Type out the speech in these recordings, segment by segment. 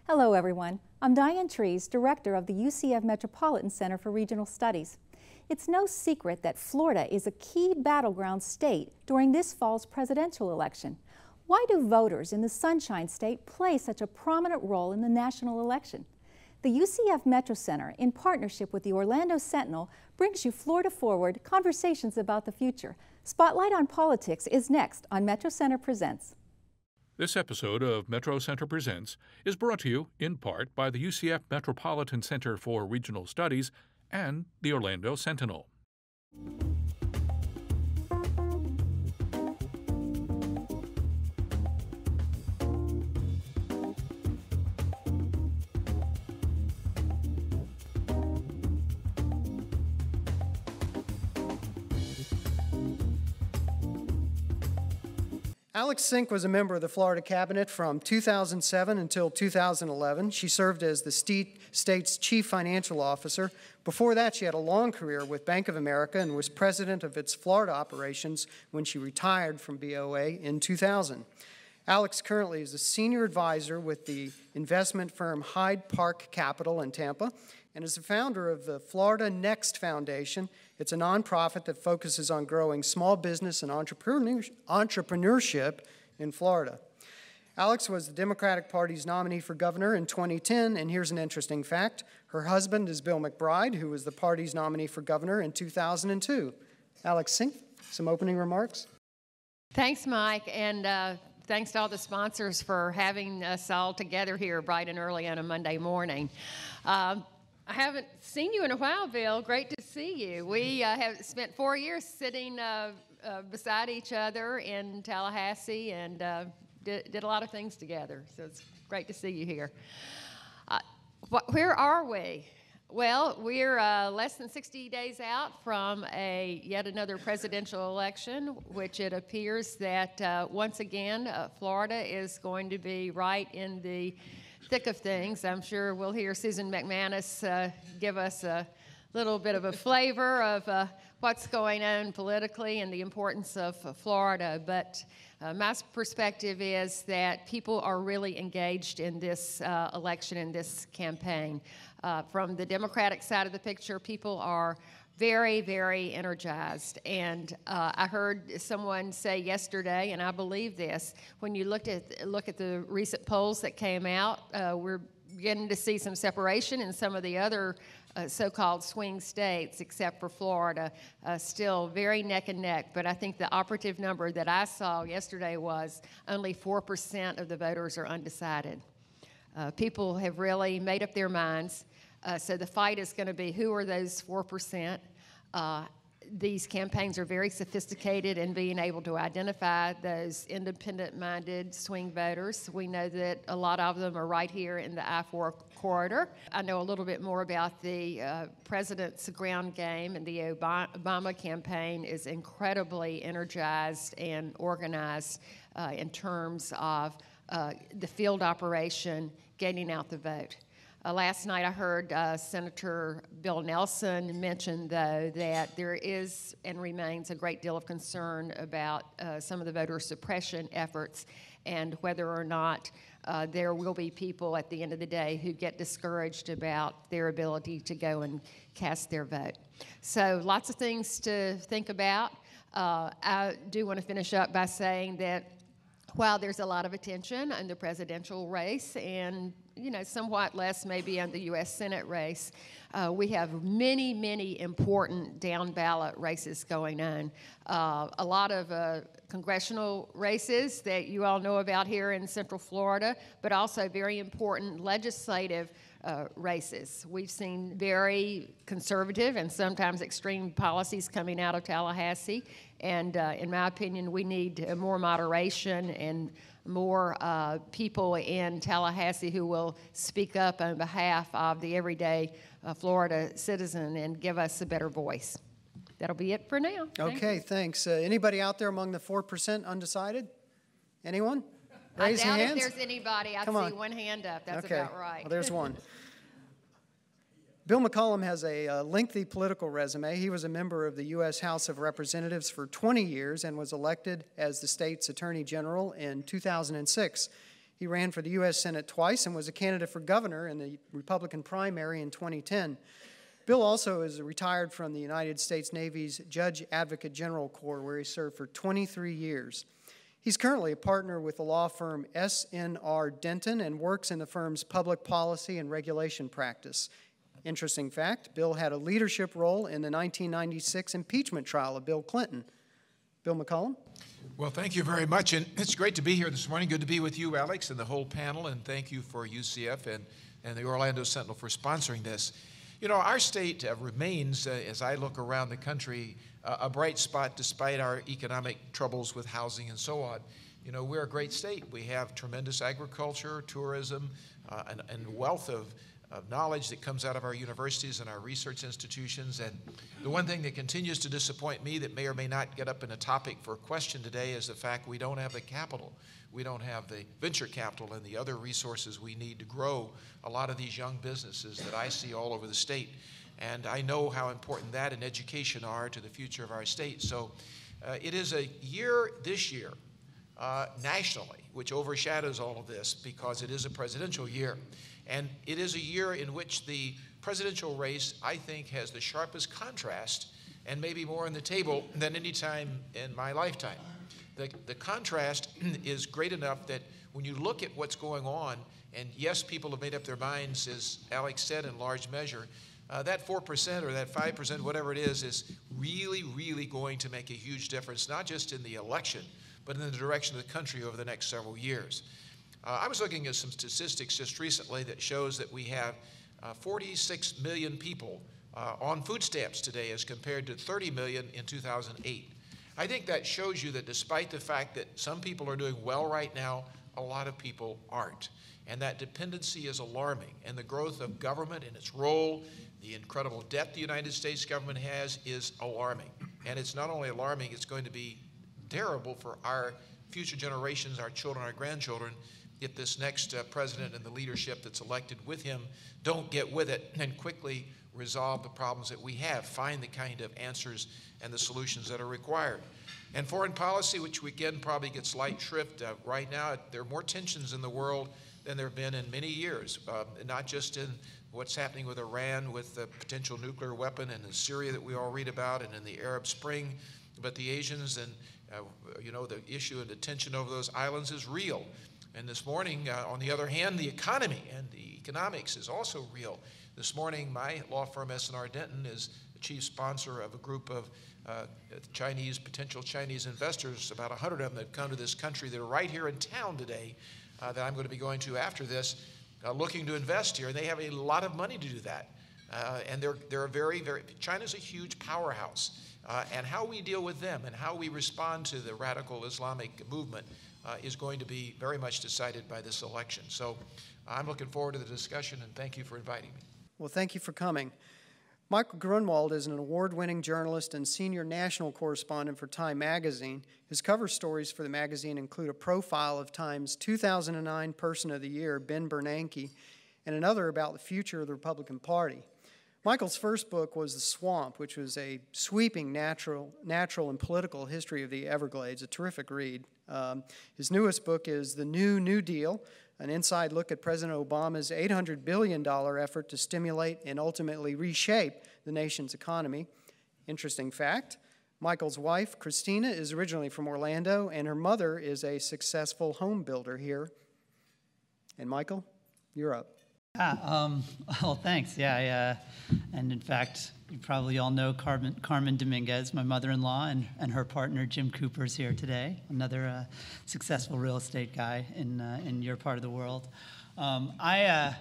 Hello everyone, I'm Diane Trees, Director of the UCF Metropolitan Center for Regional Studies. It's no secret that Florida is a key battleground state during this fall's presidential election. Why do voters in the Sunshine State play such a prominent role in the national election? The UCF Metro Center, in partnership with the Orlando Sentinel, brings you Florida Forward conversations about the future. Spotlight on Politics is next on Metro Center Presents. This episode of Metro Center Presents is brought to you in part by the UCF Metropolitan Center for Regional Studies and the Orlando Sentinel. Alex Sink was a member of the Florida Cabinet from 2007 until 2011. She served as the state's chief financial officer. Before that, she had a long career with Bank of America and was president of its Florida operations when she retired from BOA in 2000. Alex currently is a senior advisor with the investment firm Hyde Park Capital in Tampa and is the founder of the Florida Next Foundation. It's a nonprofit that focuses on growing small business and entrepreneurship in Florida. Alex was the Democratic Party's nominee for governor in 2010, and here's an interesting fact. Her husband is Bill McBride, who was the party's nominee for governor in 2002. Alex Sink, some opening remarks? Thanks, Mike, and thanks to all the sponsors for having us all together here bright and early on a Monday morning. I haven't seen you in a while, Bill. Great to see you. We have spent 4 years sitting beside each other in Tallahassee and did a lot of things together. So it's great to see you here. Where are we? Well, we're less than 60 days out from yet another presidential election, which it appears that once again, Florida is going to be right in the thick of things. I'm sure we'll hear Susan McManus give us a little bit of a flavor of what's going on politically and the importance of Florida. But my perspective is that people are really engaged in this election, in this campaign. From the Democratic side of the picture, people are very, very energized. And I heard someone say yesterday, and I believe this, when you look at the recent polls that came out, we're beginning to see some separation in some of the other so-called swing states, except for Florida, still very neck and neck. But I think the operative number that I saw yesterday was only 4% of the voters are undecided. People have really made up their minds. So the fight is going to be, who are those 4%? These campaigns are very sophisticated in being able to identify those independent-minded swing voters. We know that a lot of them are right here in the I-4 corridor. I know a little bit more about the president's ground game, and the Obama campaign is incredibly energized and organized in terms of the field operation, getting out the vote. Last night I heard Senator Bill Nelson mention, though, that there is and remains a great deal of concern about some of the voter suppression efforts and whether or not there will be people at the end of the day who get discouraged about their ability to go and cast their vote. So lots of things to think about. I do want to finish up by saying that while there's a lot of attention on the presidential race and somewhat less maybe on the U.S. Senate race, we have many, many important down-ballot races going on. A lot of congressional races that you all know about here in Central Florida, but also very important legislative races. We've seen very conservative and sometimes extreme policies coming out of Tallahassee, and in my opinion, we need more moderation and more people in Tallahassee who will speak up on behalf of the everyday Florida citizen and give us a better voice. That'll be it for now. Okay, thanks. Anybody out there among the 4% undecided? Anyone? Raise your hands. I doubt if there's anybody. I see one hand up. That's okay. About right. Well, there's one. Bill McCollum has a lengthy political resume. He was a member of the U.S. House of Representatives for 20 years and was elected as the state's Attorney General in 2006. He ran for the U.S. Senate twice and was a candidate for governor in the Republican primary in 2010. Bill also is retired from the United States Navy's Judge Advocate General Corps, where he served for 23 years. He's currently a partner with the law firm S.N.R. Denton and works in the firm's public policy and regulation practice. Interesting fact, Bill had a leadership role in the 1996 impeachment trial of Bill Clinton. Bill McCollum? Well, thank you very much, and it's great to be here this morning. Good to be with you, Alex, and the whole panel, and thank you for UCF and the Orlando Sentinel for sponsoring this. You know, our state remains, as I look around the country, a bright spot despite our economic troubles with housing and so on. You know, we're a great state. We have tremendous agriculture, tourism, and wealth of knowledge that comes out of our universities and our research institutions. And the one thing that continues to disappoint me that may or may not get up in a topic for question today is the fact we don't have the capital. We don't have the venture capital and the other resources we need to grow a lot of these young businesses that I see all over the state. And I know how important that and education are to the future of our state. So it is a year this year nationally, which overshadows all of this because it is a presidential year. And it is a year in which the presidential race, I think, has the sharpest contrast and maybe more on the table than any time in my lifetime. The contrast is great enough that when you look at what's going on, and yes, people have made up their minds, as Alex said, in large measure, that 4% or that 5%, whatever it is really, really going to make a huge difference, not just in the election, but in the direction of the country over the next several years. I was looking at some statistics just recently that shows that we have 46 million people on food stamps today as compared to 30 million in 2008. I think that shows you that despite the fact that some people are doing well right now, a lot of people aren't. And that dependency is alarming. And the growth of government and its role, the incredible debt the United States government has, is alarming. And it's not only alarming, it's going to be terrible for our future generations, our children, our grandchildren, if this next president and the leadership that's elected with him don't get with it and quickly resolve the problems that we have, find the kind of answers and the solutions that are required. And foreign policy, which again probably gets light shrift right now, there are more tensions in the world than there have been in many years, not just in what's happening with Iran with the potential nuclear weapon and in Syria that we all read about and in the Arab Spring, but the Asians and you know, the issue and the tension over those islands is real. And this morning, on the other hand, the economy and the economics is also real. This morning, my law firm, S.N.R. Denton, is the chief sponsor of a group of potential Chinese investors, about 100 of them that come to this country that are right here in town today, that I'm going to be going to after this, looking to invest here. And they have a lot of money to do that. And they're very, China's a huge powerhouse. And how we deal with them and how we respond to the radical Islamic movement is going to be very much decided by this election. So I'm looking forward to the discussion, and thank you for inviting me. Well, thank you for coming. Michael Grunwald is an award-winning journalist and senior national correspondent for Time magazine. His cover stories for the magazine include a profile of Time's 2009 Person of the Year, Ben Bernanke, and another about the future of the Republican Party. Michael's first book was The Swamp, which was a sweeping natural and political history of the Everglades, a terrific read. His newest book is The New Deal, an inside look at President Obama's $800 billion effort to stimulate and ultimately reshape the nation's economy. Interesting fact, Michael's wife, Christina, is originally from Orlando, and her mother is a successful home builder here. And Michael, you're up. Well, thanks. Yeah, and in fact, you probably all know Carmen Dominguez, my mother-in-law, and her partner Jim Cooper's here today, another successful real estate guy in your part of the world. I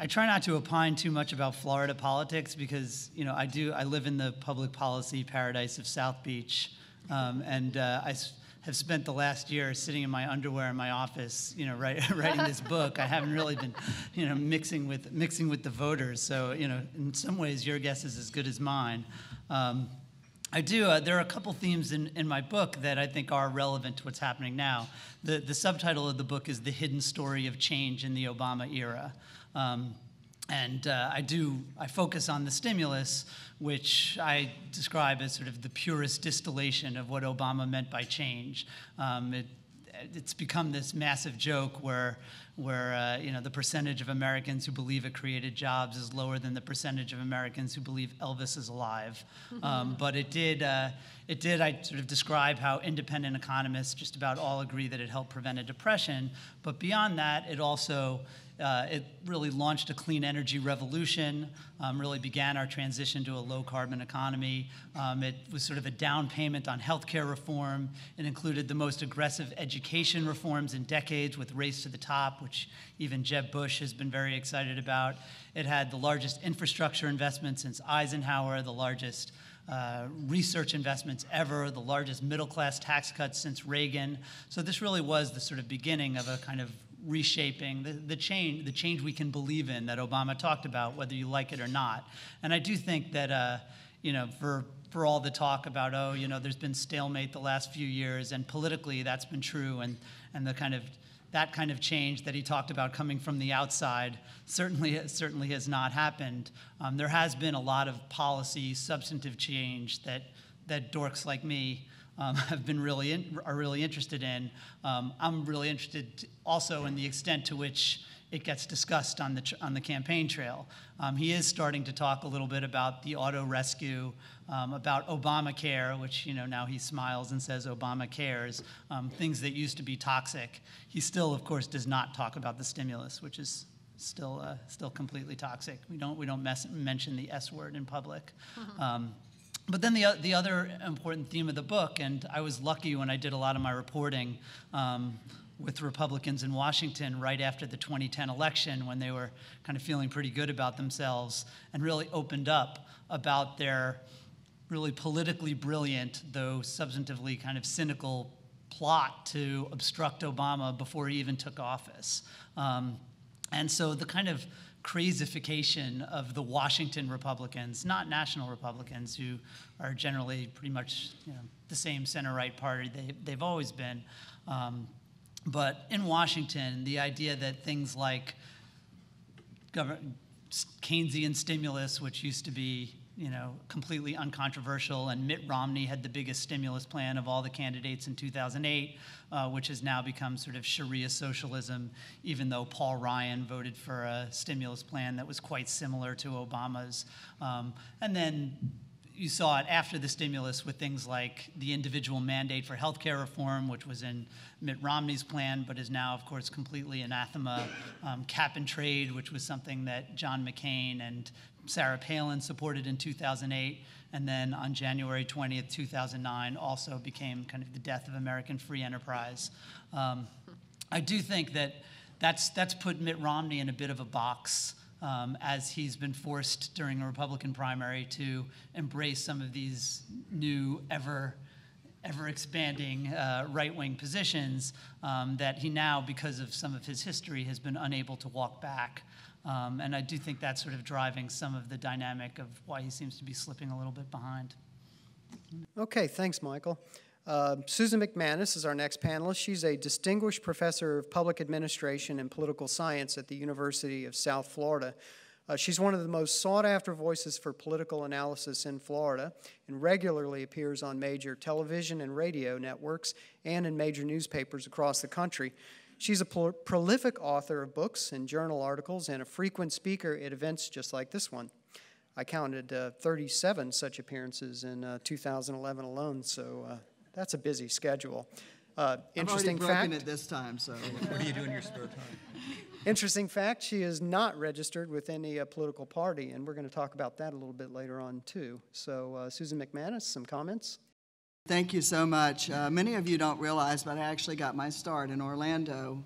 try not to opine too much about Florida politics because I live in the public policy paradise of South Beach, and I have spent the last year sitting in my underwear in my office, writing this book. I haven't really been, mixing with the voters. So, in some ways, your guess is as good as mine. There are a couple themes in my book that I think are relevant to what's happening now. The subtitle of the book is The Hidden Story of Change in the Obama Era. I focus on the stimulus, which I describe as sort of the purest distillation of what Obama meant by change. it's become this massive joke where the percentage of Americans who believe it created jobs is lower than the percentage of Americans who believe Elvis is alive. But it did, I sort of describe how independent economists just about all agree that it helped prevent a depression. But beyond that, it also it really launched a clean energy revolution, really began our transition to a low-carbon economy. It was sort of a down payment on healthcare reform. It included the most aggressive education reforms in decades with Race to the Top, which even Jeb Bush has been very excited about. It had the largest infrastructure investment since Eisenhower, the largest research investments ever, the largest middle-class tax cuts since Reagan. So this really was the sort of beginning of a kind of reshaping, the change we can believe in that Obama talked about, whether you like it or not. And I do think that, for all the talk about, there's been stalemate the last few years, and politically that's been true, and that kind of change that he talked about coming from the outside certainly has not happened. There has been a lot of policy, substantive change that dorks like me have been are really interested in. I'm really interested also in the extent to which it gets discussed on the campaign trail. He is starting to talk a little bit about the auto rescue, about Obamacare, which now he smiles and says Obama cares, things that used to be toxic. He still, of course, does not talk about the stimulus, which is still completely toxic. We don't mention the S word in public. But then the other important theme of the book, and I was lucky when I did a lot of my reporting with Republicans in Washington right after the 2010 election, when they were kind of feeling pretty good about themselves and really opened up about their really politically brilliant, though substantively kind of cynical plot to obstruct Obama before he even took office. And so the kind of crazification of the Washington Republicans, not national Republicans, who are generally pretty much the same center-right party they've always been. But in Washington, the idea that things like Keynesian stimulus, which used to be completely uncontroversial, and Mitt Romney had the biggest stimulus plan of all the candidates in 2008, which has now become sort of Sharia socialism, even though Paul Ryan voted for a stimulus plan that was quite similar to Obama's. And then you saw it after the stimulus with things like the individual mandate for healthcare reform, which was in Mitt Romney's plan, but is now, of course, completely anathema. Cap and trade, which was something that John McCain and Sarah Palin supported in 2008, and then on January 20th, 2009, also became kind of the death of American free enterprise. I do think that that's put Mitt Romney in a bit of a box, as he's been forced during a Republican primary to embrace some of these new, ever-expanding right-wing positions that he now, because of some of his history, has been unable to walk back. And I do think that's sort of driving some of the dynamic of why he seems to be slipping a little bit behind. Okay, thanks, Michael. Susan McManus is our next panelist. She's a distinguished professor of public administration and political science at the University of South Florida. She's one of the most sought-after voices for political analysis in Florida and regularly appears on major television and radio networks and in major newspapers across the country. She's a prolific author of books and journal articles and a frequent speaker at events just like this one. I counted 37 such appearances in 2011 alone, so that's a busy schedule. Interesting I've already fact. broken it this time, so. What do you do in your spare time? Interesting fact, she is not registered with any political party, and we're going to talk about that a little bit later on, too. So, Susan McManus, some comments? Thank you so much. Many of you don't realize, but I actually got my start in Orlando.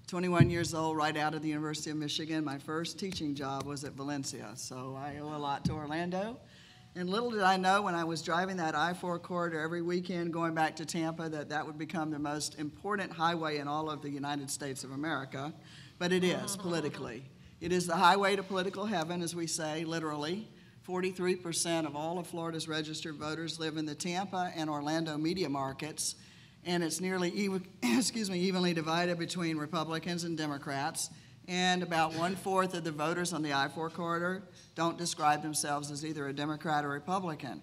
21 years old, right out of the University of Michigan. My first teaching job was at Valencia, so I owe a lot to Orlando. And little did I know when I was driving that I-4 corridor every weekend going back to Tampa that would become the most important highway in all of the United States of America. But it is, politically. It is the highway to political heaven, as we say, literally. 43% of all of Florida's registered voters live in the Tampa and Orlando media markets, and it's nearly evenly divided between Republicans and Democrats. And about 1/4 of the voters on the I-4 corridor don't describe themselves as either a Democrat or Republican.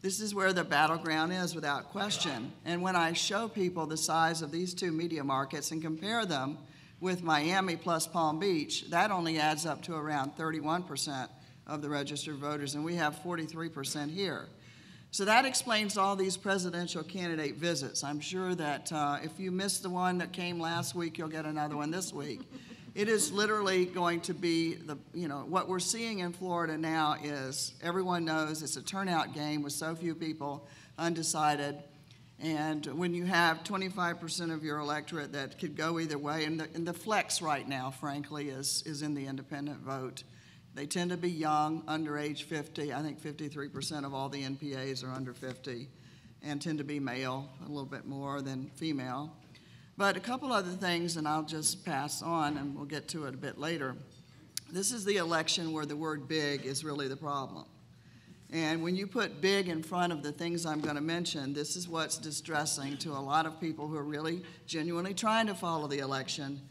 This is where the battleground is without question. And when I show people the size of these two media markets and compare them with Miami plus Palm Beach, that only adds up to around 31% of the registered voters, and we have 43% here. So that explains all these presidential candidate visits. I'm sure that if you missed the one that came last week, you'll get another one this week. It is literally going to be what we're seeing in Florida now is everyone knows it's a turnout game with so few people undecided. And when you have 25% of your electorate that could go either way, and the flex right now, frankly, is in the independent vote. They tend to be young, under age 50. I think 53% of all the NPAs are under 50 and tend to be male, a little bit more than female. But a couple other things, and I'll just pass on, and we'll get to it a bit later. This is the election where the word big is really the problem. And when you put big in front of the things I'm going to mention, this is what's distressing to a lot of people who are really genuinely trying to follow the election,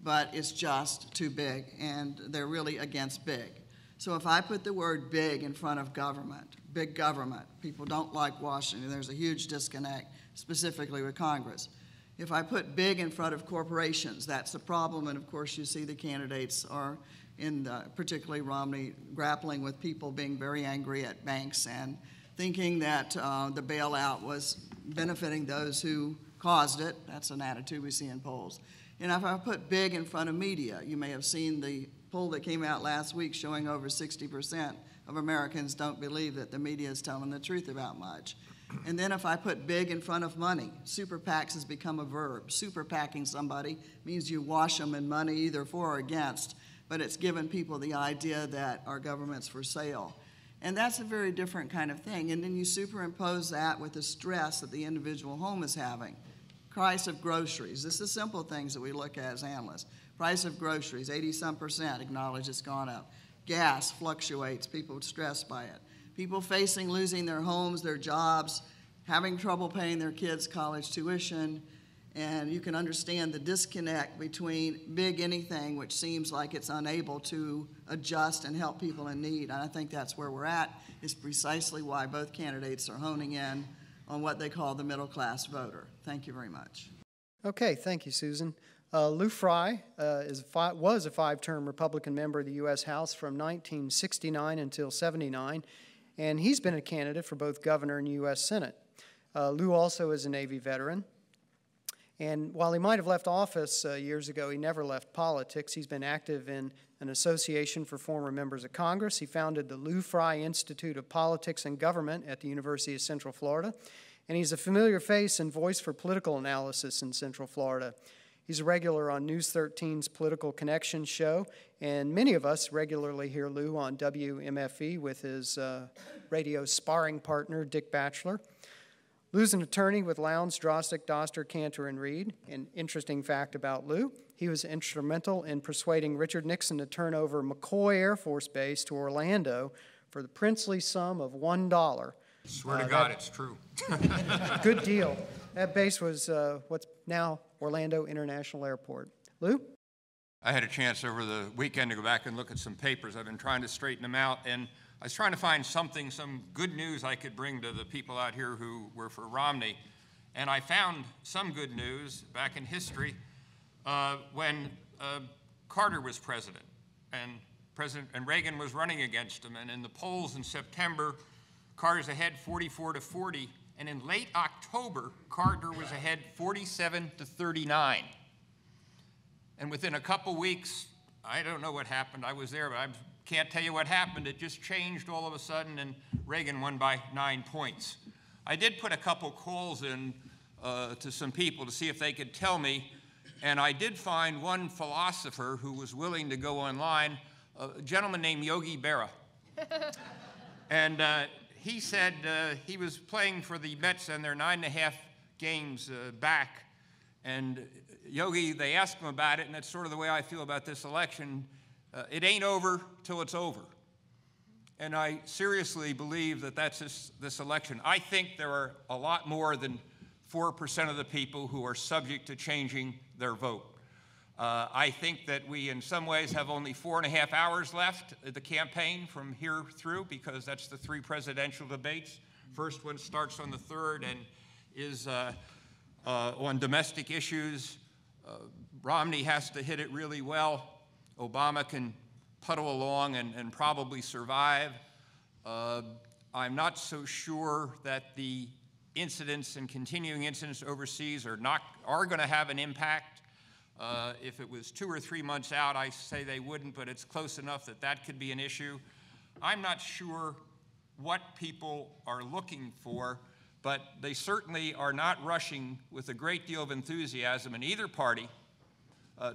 but it's just too big, and they're really against big. So if I put the word big in front of government, big government, people don't like Washington. There's a huge disconnect, specifically with Congress. If I put big in front of corporations, that's the problem, and of course you see the candidates are particularly Romney, grappling with people being very angry at banks and thinking that the bailout was benefiting those who caused it. That's an attitude we see in polls. And if I put big in front of media, you may have seen the poll that came out last week showing over 60% of Americans don't believe that the media is telling the truth about much. And then if I put big in front of money, super PACs has become a verb. Super PACing somebody means you wash them in money either for or against, but it's given people the idea that our government's for sale. And that's a very different kind of thing. And then you superimpose that with the stress that the individual home is having. Price of groceries. This is simple things that we look at as analysts. Price of groceries, 80-some% acknowledge it's gone up. Gas fluctuates, people stressed by it. People facing losing their homes, their jobs, having trouble paying their kids' college tuition, and you can understand the disconnect between big anything, which seems like it's unable to adjust and help people in need. And I think that's where we're at, is precisely why both candidates are honing in on what they call the middle-class voter. Thank you very much. Okay, thank you, Susan. Lou Frey was a five-term Republican member of the U.S. House from 1969 until 79, and he's been a candidate for both governor and U.S. Senate. Lou also is a Navy veteran, and while he might have left office years ago, he never left politics. He's been active in an association for former members of Congress. He founded the Lou Frey Institute of Politics and Government at the University of Central Florida, and he's a familiar face and voice for political analysis in Central Florida. He's a regular on News 13's Political Connection show, and many of us regularly hear Lou on WMFE with his radio sparring partner, Dick Batchelor. Lou's an attorney with Lowndes, Drostick, Doster, Cantor, and Reed. An interesting fact about Lou, he was instrumental in persuading Richard Nixon to turn over McCoy Air Force Base to Orlando for the princely sum of $1. Swear to God, it's true. Good deal. That base was what's now Orlando International Airport. Lou? I had a chance over the weekend to go back and look at some papers. I've been trying to straighten them out, and I was trying to find something, some good news I could bring to the people out here who were for Romney. And I found some good news back in history when Carter was president, and Reagan was running against him. And in the polls in September, Carter's ahead 44-40. And in late October, Carter was ahead 47-39. And within a couple weeks, I don't know what happened. I was there, but I can't tell you what happened. It just changed all of a sudden, and Reagan won by 9 points. I did put a couple calls in to some people to see if they could tell me, and I did find one philosopher who was willing to go online, a gentleman named Yogi Berra. And he said he was playing for the Mets and their 9.5 games back. And Yogi, they asked him about it, and that's sort of the way I feel about this election. It ain't over till it's over. And I seriously believe that that's this election. I think there are a lot more than 4% of the people who are subject to changing their vote. I think that we, in some ways, have only 4.5 hours left of the campaign from here through, because that's the 3 presidential debates. First one starts on the 3rd and is on domestic issues. Romney has to hit it really well. Obama can puddle along and probably survive. I'm not so sure that the incidents and continuing incidents overseas are going to have an impact. If it was 2 or 3 months out, I say they wouldn't, but it's close enough that that could be an issue. I'm not sure what people are looking for, but they certainly are not rushing with a great deal of enthusiasm in either party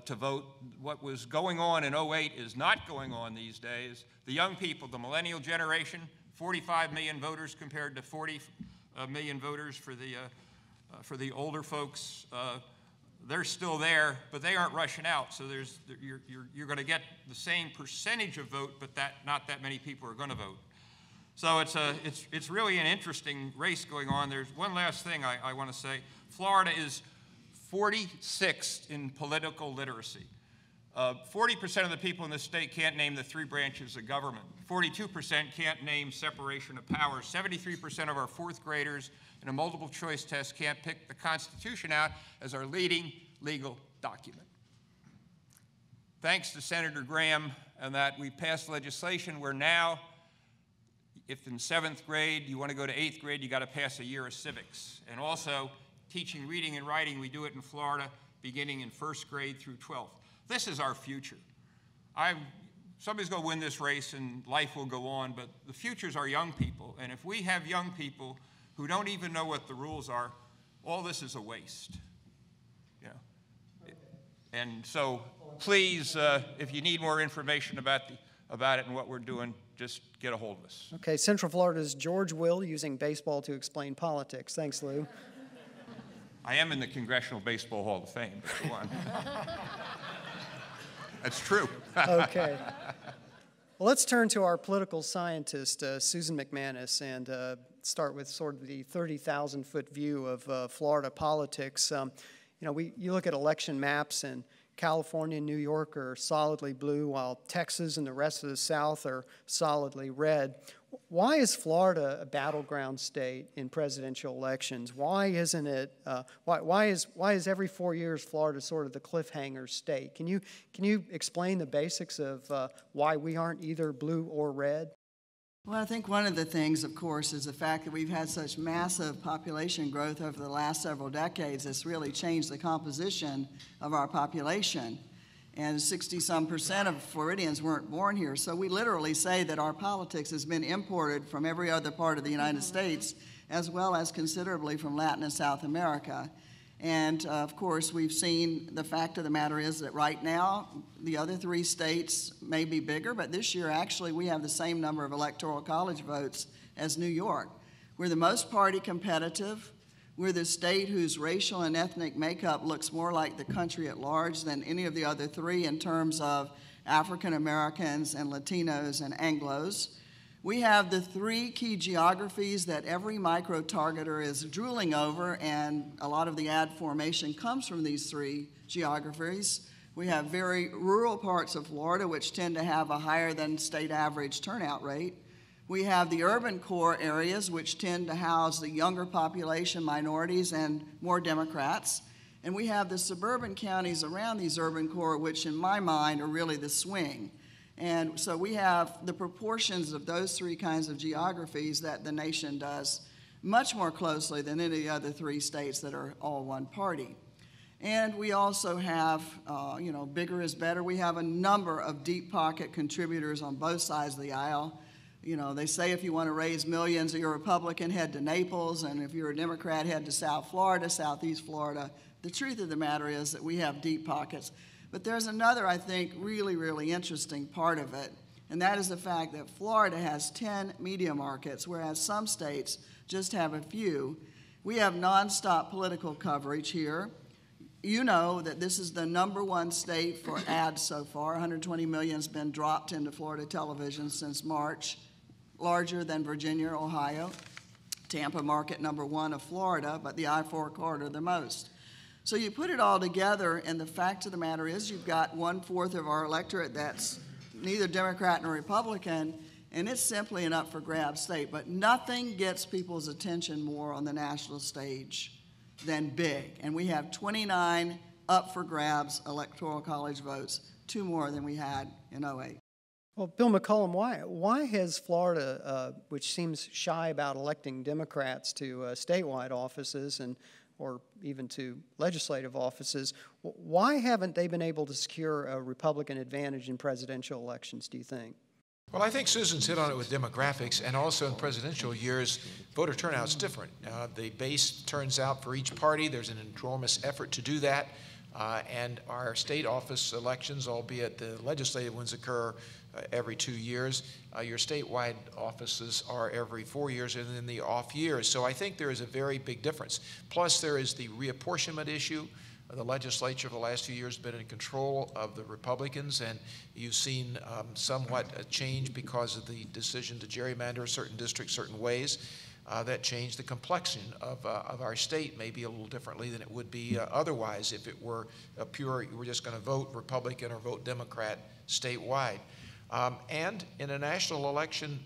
to vote. What was going on in 2008 is not going on these days. The young people, the millennial generation, 45 million voters compared to 40 million voters for the older folks. They're still there, but they aren't rushing out. So you're going to get the same percentage of vote, but not that many people are going to vote. So it's really an interesting race going on. There's one last thing I want to say. Florida is 46th in political literacy. 40% of the people in the state can't name the 3 branches of government. 42% can't name separation of powers. 73% of our 4th graders in a multiple choice test can't pick the Constitution out as our leading legal document. Thanks to Senator Graham and that, we passed legislation where now, if in 7th grade you want to go to 8th grade, you got to pass a year of civics. And also, teaching reading and writing, we do it in Florida, beginning in 1st grade through 12th. This is our future. Somebody's going to win this race and life will go on, but the future's our young people. And if we have young people who don't even know what the rules are, all this is a waste. You know? And so please, if you need more information about it and what we're doing, just get a hold of us. Okay, Central Florida's George Will using baseball to explain politics. Thanks, Lou. I am in the Congressional Baseball Hall of Fame, but go on. That's true. Okay. Well, let's turn to our political scientist, Susan McManus, and start with sort of the 30,000-foot view of Florida politics. You look at election maps, and California and New York are solidly blue, while Texas and the rest of the South are solidly red. Why is Florida a battleground state in presidential elections? Why isn't it? Why is every 4 years Florida sort of the cliffhanger state? Can you explain the basics of why we aren't either blue or red? Well, I think one of the things, of course, is the fact that we've had such massive population growth over the last several decades that's really changed the composition of our population. And 60-some% of Floridians weren't born here. So we literally say that our politics has been imported from every other part of the United States, as well as considerably from Latin and South America. And of course, we've seen, the fact of the matter is that right now, the other 3 states may be bigger, but this year actually we have the same number of electoral college votes as New York. We're the most party competitive. We're the state whose racial and ethnic makeup looks more like the country at large than any of the other 3 in terms of African Americans and Latinos and Anglos. We have the 3 key geographies that every micro-targeter is drooling over, and a lot of the ad formation comes from these 3 geographies. We have very rural parts of Florida, which tend to have a higher than state average turnout rate. We have the urban core areas, which tend to house the younger population, minorities, and more Democrats. And we have the suburban counties around these urban core, which in my mind are really the swing. And so we have the proportions of those 3 kinds of geographies that the nation does much more closely than any of the other 3 states that are all one party. And we also have, bigger is better. We have a number of deep pocket contributors on both sides of the aisle. They say if you want to raise millions, you're a Republican, head to Naples, and if you're a Democrat, head to South Florida, Southeast Florida. The truth of the matter is that we have deep pockets. But there's another, I think, really, really interesting part of it, and that is the fact that Florida has 10 media markets, whereas some states just have a few. We have nonstop political coverage here. You know that this is the #1 state for ads so far. 120 million has been dropped into Florida television since March, larger than Virginia or Ohio. Tampa market #1 of Florida, but the I-4 corridor the most. So you put it all together, and the fact of the matter is you've got 1/4 of our electorate that's neither Democrat nor Republican, and it's simply an up-for-grabs state, but nothing gets people's attention more on the national stage than big. And we have 29 up-for-grabs electoral college votes, 2 more than we had in '08. Well, Bill McCollum, why has Florida, which seems shy about electing Democrats to statewide offices or even to legislative offices, why haven't they been able to secure a Republican advantage in presidential elections, do you think? Well, I think Susan's hit on it with demographics, and also in presidential years, voter turnout's different. The base turns out for each party. There's an enormous effort to do that, and our state office elections, albeit the legislative ones occur every 2 years. Your statewide offices are every 4 years and then the off years. So I think there is a very big difference. Plus there is the reapportionment issue. The legislature for the last few years has been in control of the Republicans, and you've seen somewhat a change because of the decision to gerrymander certain districts certain ways. That changed the complexion of our state maybe a little differently than it would be otherwise if it were you were just going to vote Republican or vote Democrat statewide. And in a national election,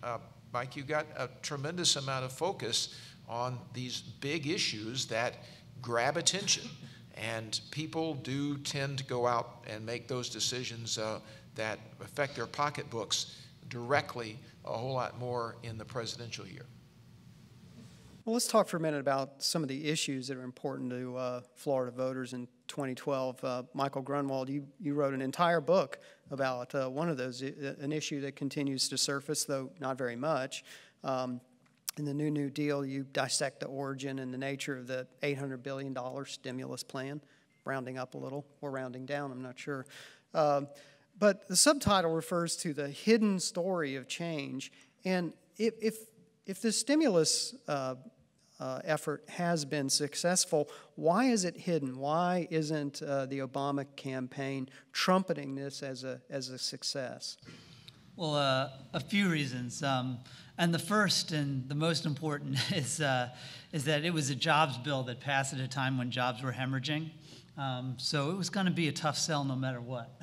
Mike, you got a tremendous amount of focus on these big issues that grab attention. And people do tend to go out and make those decisions that affect their pocketbooks directly a whole lot more in the presidential year. Well, let's talk for a minute about some of the issues that are important to Florida voters in 2012. Michael Grunwald, you wrote an entire book about one of those, an issue that continues to surface, though not very much. In the New Deal, you dissect the origin and the nature of the $800 billion stimulus plan, rounding up a little or rounding down, I'm not sure. But the subtitle refers to the hidden story of change. And if the stimulus effort has been successful, why is it hidden? Why isn't the Obama campaign trumpeting this as a success? Well, a few reasons. And the first and the most important is that it was a jobs bill that passed at a time when jobs were hemorrhaging. So it was going to be a tough sell no matter what.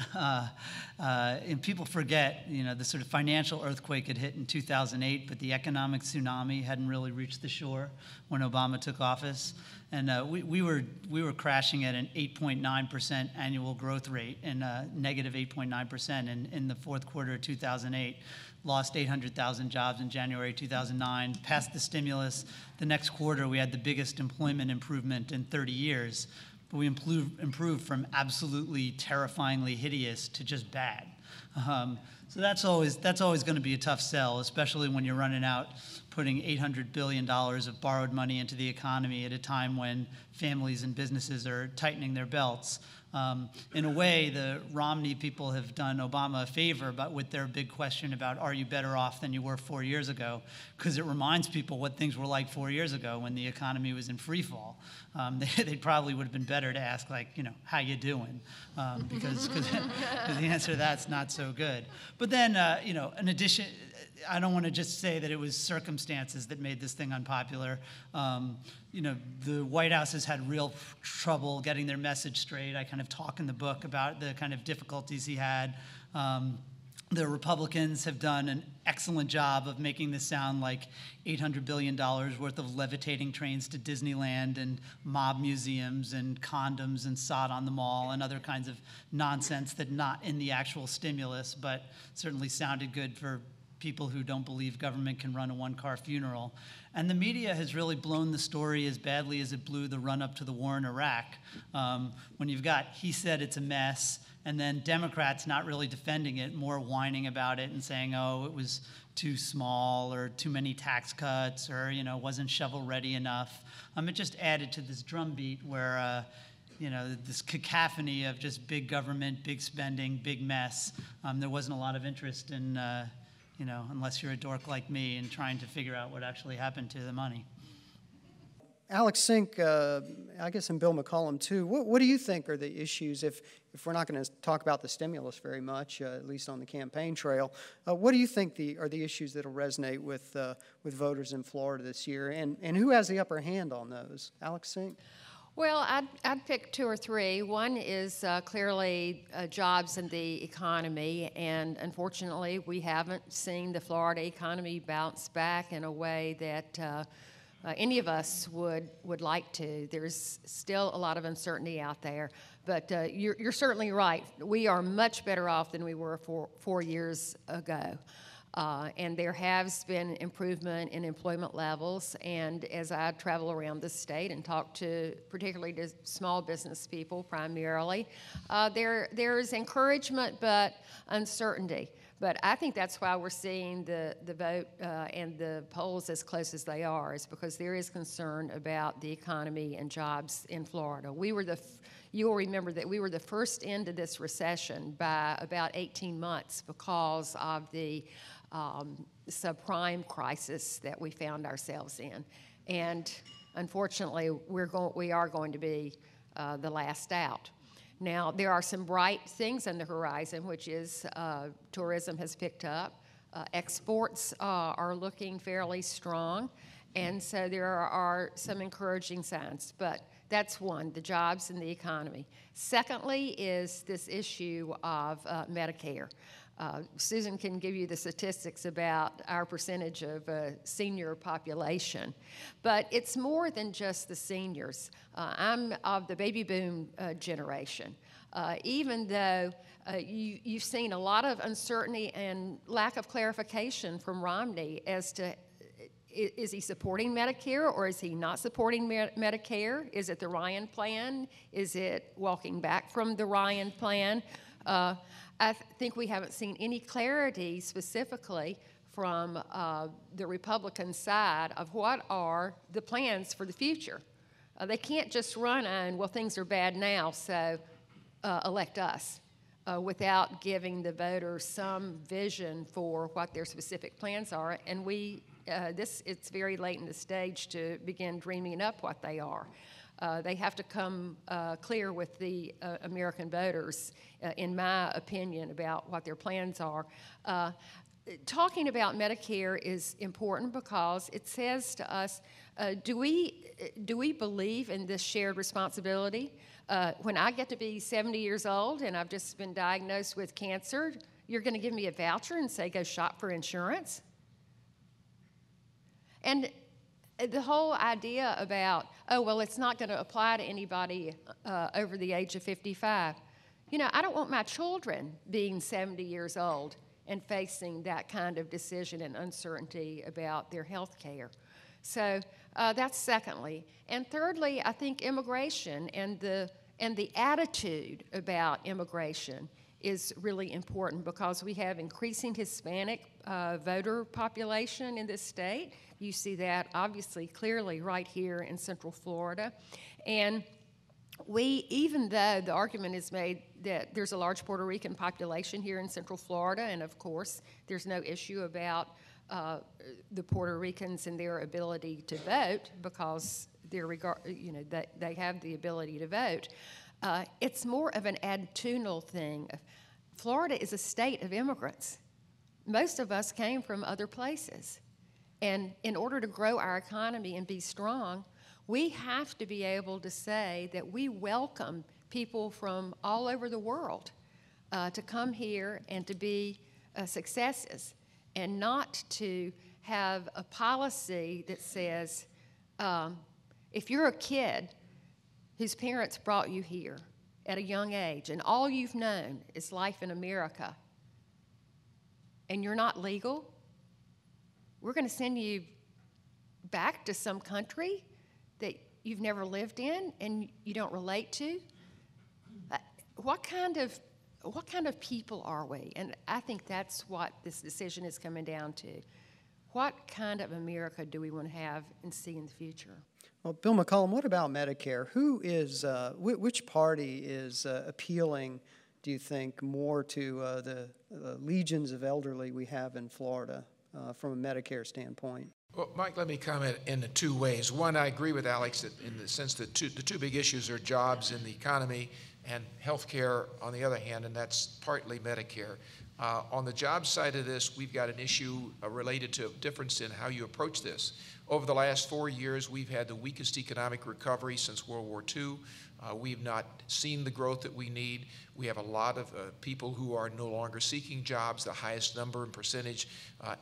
And people forget, the sort of financial earthquake had hit in 2008, but the economic tsunami hadn't really reached the shore when Obama took office. And we were crashing at an 8.9% annual growth rate and negative 8.9% in the fourth quarter of 2008. Lost 800,000 jobs in January 2009, passed the stimulus. The next quarter, we had the biggest employment improvement in 30 years. But we improved from absolutely terrifyingly hideous to just bad. So that's always going to be a tough sell, especially when you're running out putting $800 billion of borrowed money into the economy at a time when families and businesses are tightening their belts. In a way, the Romney people have done Obama a favor, but with their big question about are you better off than you were 4 years ago, because it reminds people what things were like 4 years ago when the economy was in free fall. They probably would have been better to ask, how you doing? Because the answer to that's not so good. But then, in addition, I don't want to just say that it was circumstances that made this thing unpopular. The White House has had real trouble getting their message straight. I kind of talk in the book about the kind of difficulties he had. The Republicans have done an excellent job of making this sound like $800 billion worth of levitating trains to Disneyland and mob museums and condoms and sod on the mall and other kinds of nonsense that not in the actual stimulus, but certainly sounded good for people who don't believe government can run a one-car funeral. And the media has really blown the story as badly as it blew the run-up to the war in Iraq. When you've got, he said it's a mess, and then Democrats not really defending it, more whining about it and saying, oh, it was too small or too many tax cuts or, wasn't shovel-ready enough. It just added to this drumbeat where this cacophony of just big government, big spending, big mess. There wasn't a lot of interest in unless you're a dork like me and trying to figure out what actually happened to the money. Alex Sink, I guess, and Bill McCollum too, what do you think are the issues, if we're not going to talk about the stimulus very much, at least on the campaign trail, what do you think are the issues that will resonate with voters in Florida this year, and who has the upper hand on those? Alex Sink? Well, I'd pick two or three. One is clearly jobs in the economy, and unfortunately, we haven't seen the Florida economy bounce back in a way that any of us would like to. There's still a lot of uncertainty out there, but you're certainly right. We are much better off than we were 4 years ago. And there has been improvement in employment levels. And as I travel around the state and talk to particularly to small business people primarily, there's encouragement but uncertainty. But I think that's why we're seeing the vote and the polls as close as they are, is because there is concern about the economy and jobs in Florida. You'll remember that we were the first into this recession by about 18 months because of the subprime crisis that we found ourselves in. And unfortunately, we are going to be the last out. Now, there are some bright things on the horizon, which is tourism has picked up. Exports are looking fairly strong. And so there are some encouraging signs. But that's one, the jobs and the economy. Secondly is this issue of Medicare. Susan can give you the statistics about our percentage of senior population, but it's more than just the seniors. I'm of the baby boom generation. Even though you've seen a lot of uncertainty and lack of clarification from Romney as to is he supporting Medicare or is he not supporting Medicare? Is it the Ryan plan? Is it walking back from the Ryan plan? I think we haven't seen any clarity specifically from the Republican side of what are the plans for the future. They can't just run on, well, things are bad now, so elect us, without giving the voters some vision for what their specific plans are. And it's very late in the stage to begin dreaming up what they are. They have to come clear with the American voters, in my opinion, about what their plans are. Talking about Medicare is important because it says to us, do we believe in this shared responsibility? When I get to be 70 years old and I've just been diagnosed with cancer, you're going to give me a voucher and say, go shop for insurance? And the whole idea about, oh, well, it's not going to apply to anybody over the age of 55. You know, I don't want my children being 70 years old and facing that kind of decision and uncertainty about their health care. So that's secondly. And thirdly, I think immigration and the attitude about immigration is really important because we have increasing Hispanic voter population in this state. You see that obviously clearly right here in Central Florida. And even though the argument is made that there's a large Puerto Rican population here in Central Florida, and of course there's no issue about the Puerto Ricans and their ability to vote because they have the ability to vote. It's more of an attitudinal thing. Florida is a state of immigrants. Most of us came from other places. And in order to grow our economy and be strong, we have to be able to say that we welcome people from all over the world to come here and to be successes, and not to have a policy that says, if you're a kid whose parents brought you here at a young age and all you've known is life in America and you're not legal, we're going to send you back to some country that you've never lived in and you don't relate to. What kind of people are we? And I think that's what this decision is coming down to. What kind of America do we want to have and see in the future? Well, Bill McCollum, what about Medicare? Which party is appealing, do you think, more to the legions of elderly we have in Florida from a Medicare standpoint? Well, Mike, let me comment in two ways. One, I agree with Alex that in the sense that the two big issues are jobs and the economy and health care on the other hand, and that's partly Medicare. On the job side of this, we've got an issue related to a difference in how you approach this. Over the last 4 years, we've had the weakest economic recovery since World War II. We've not seen the growth that we need. We have a lot of people who are no longer seeking jobs, the highest number and percentage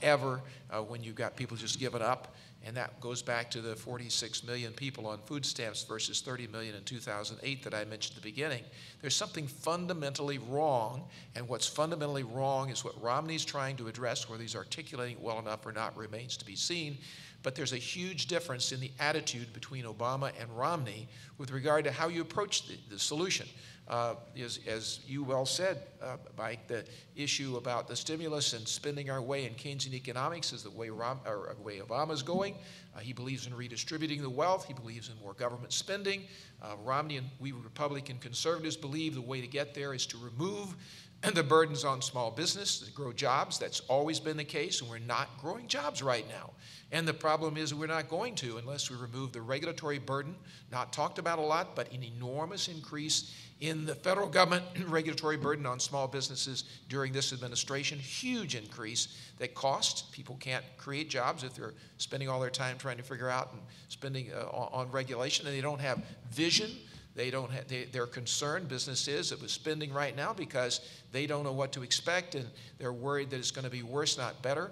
ever when you've got people just giving up. And that goes back to the 46 million people on food stamps versus 30 million in 2008 that I mentioned at the beginning. There's something fundamentally wrong, and what's fundamentally wrong is what Romney's trying to address. Whether he's articulating it well enough or not remains to be seen. But there's a huge difference in the attitude between Obama and Romney with regard to how you approach the solution. As you well said, Mike, the issue about the stimulus and spending our way in Keynesian economics is the way Obama's going. He believes in redistributing the wealth. He believes in more government spending. Romney and we Republican conservatives believe the way to get there is to remove the burdens on small business, to grow jobs. That's always been the case, and we're not growing jobs right now. And the problem is we're not going to unless we remove the regulatory burden, not talked about a lot, but an enormous increase in the federal government regulatory burden on small businesses during this administration, huge increase that costs. People can't create jobs if they're spending all their time trying to figure out and spending on regulation, and they don't have vision. They're concerned, business is, with spending right now because they don't know what to expect, and they're worried that it's going to be worse, not better,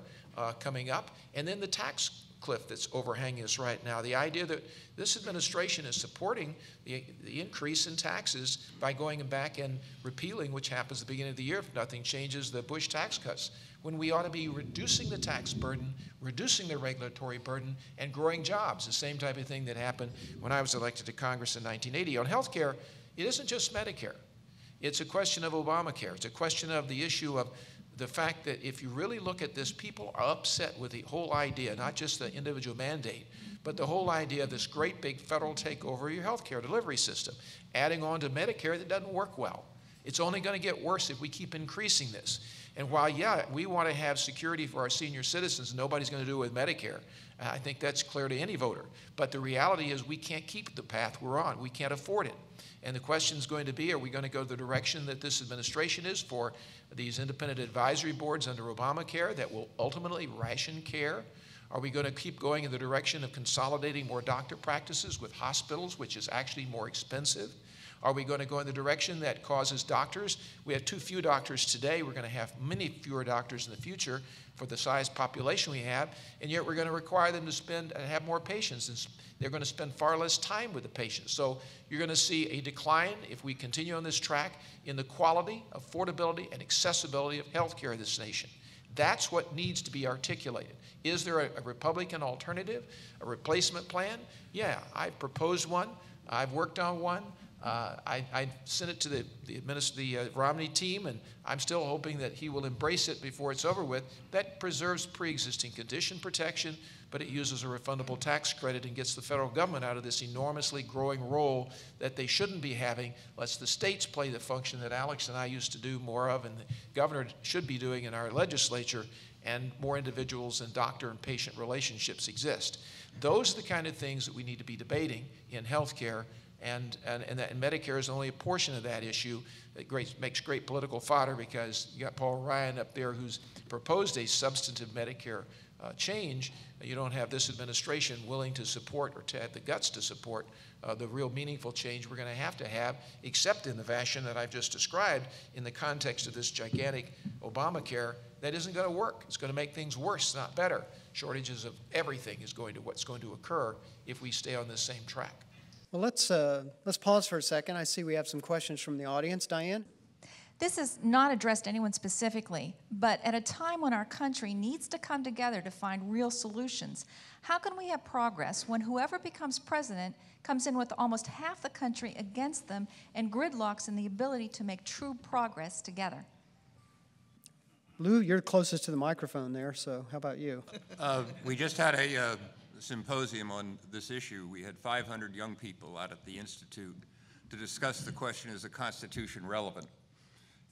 coming up. And then the tax cliff that's overhanging us right now. The idea that this administration is supporting the increase in taxes by going back and repealing, which happens at the beginning of the year if nothing changes, the Bush tax cuts, when we ought to be reducing the tax burden, reducing the regulatory burden, and growing jobs, the same type of thing that happened when I was elected to Congress in 1980. On health care, it isn't just Medicare. It's a question of Obamacare. It's a question of the issue of the fact that if you really look at this, people are upset with the whole idea, not just the individual mandate, but the whole idea of this great big federal takeover of your health care delivery system, adding on to Medicare that doesn't work well. It's only going to get worse if we keep increasing this. And while, yeah, we want to have security for our senior citizens, nobody's going to do it with Medicare. I think that's clear to any voter. But the reality is we can't keep the path we're on. We can't afford it. And the question is going to be, are we going to go the direction that this administration is for these independent advisory boards under Obamacare that will ultimately ration care? Are we going to keep going in the direction of consolidating more doctor practices with hospitals, which is actually more expensive? Are we going to go in the direction that causes doctors? We have too few doctors today. We're going to have many fewer doctors in the future for the size population we have, and yet we're going to require them to spend and have more patients, and they're going to spend far less time with the patients. So you're going to see a decline, if we continue on this track, in the quality, affordability, and accessibility of health care in this nation. That's what needs to be articulated. Is there a Republican alternative, a replacement plan? Yeah, I've proposed one. I've worked on one. I sent it to the Romney team, and I'm still hoping that he will embrace it before it's over with. That preserves pre-existing condition protection, but it uses a refundable tax credit and gets the federal government out of this enormously growing role that they shouldn't be having. Lets the states play the function that Alex and I used to do more of, and the governor should be doing in our legislature, and more individuals and doctor and patient relationships exist. Those are the kind of things that we need to be debating in health care. And Medicare is only a portion of that issue. It makes great political fodder because you got Paul Ryan up there who's proposed a substantive Medicare change. You don't have this administration willing to support or to have the guts to support the real meaningful change we're going to have, except in the fashion that I've just described in the context of this gigantic Obamacare that isn't going to work. It's going to make things worse, not better. Shortages of everything is what's going to occur if we stay on this same track. Well, let's pause for a second. I see we have some questions from the audience. Diane? This is not addressed to anyone specifically, but at a time when our country needs to come together to find real solutions, how can we have progress when whoever becomes president comes in with almost half the country against them and gridlocks in the ability to make true progress together? Lou, you're closest to the microphone there, so how about you? We just had a symposium on this issue. We had 500 young people out at the Institute to discuss the question, is the Constitution relevant?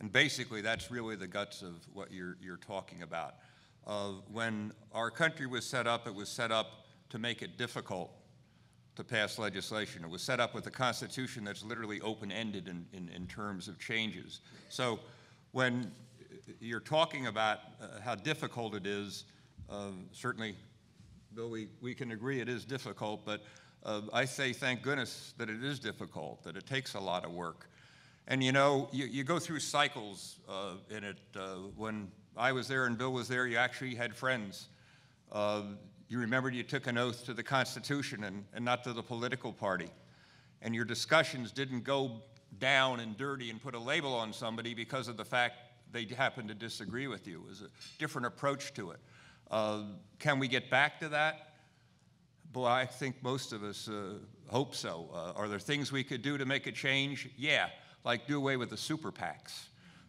And basically, that's really the guts of what you're talking about. When our country was set up, it was set up to make it difficult to pass legislation. It was set up with a Constitution that's literally open-ended in terms of changes. So when you're talking about how difficult it is, certainly Bill, we can agree it is difficult, but I say thank goodness that it is difficult, that it takes a lot of work. And you know, you go through cycles in it. When I was there and Bill was there, you actually had friends. You remembered you took an oath to the Constitution and not to the political party. And your discussions didn't go down and dirty and put a label on somebody because of the fact they happened to disagree with you. It was a different approach to it. Can we get back to that? Boy, I think most of us hope so. Are there things we could do to make a change? Yeah, like do away with the super PACs.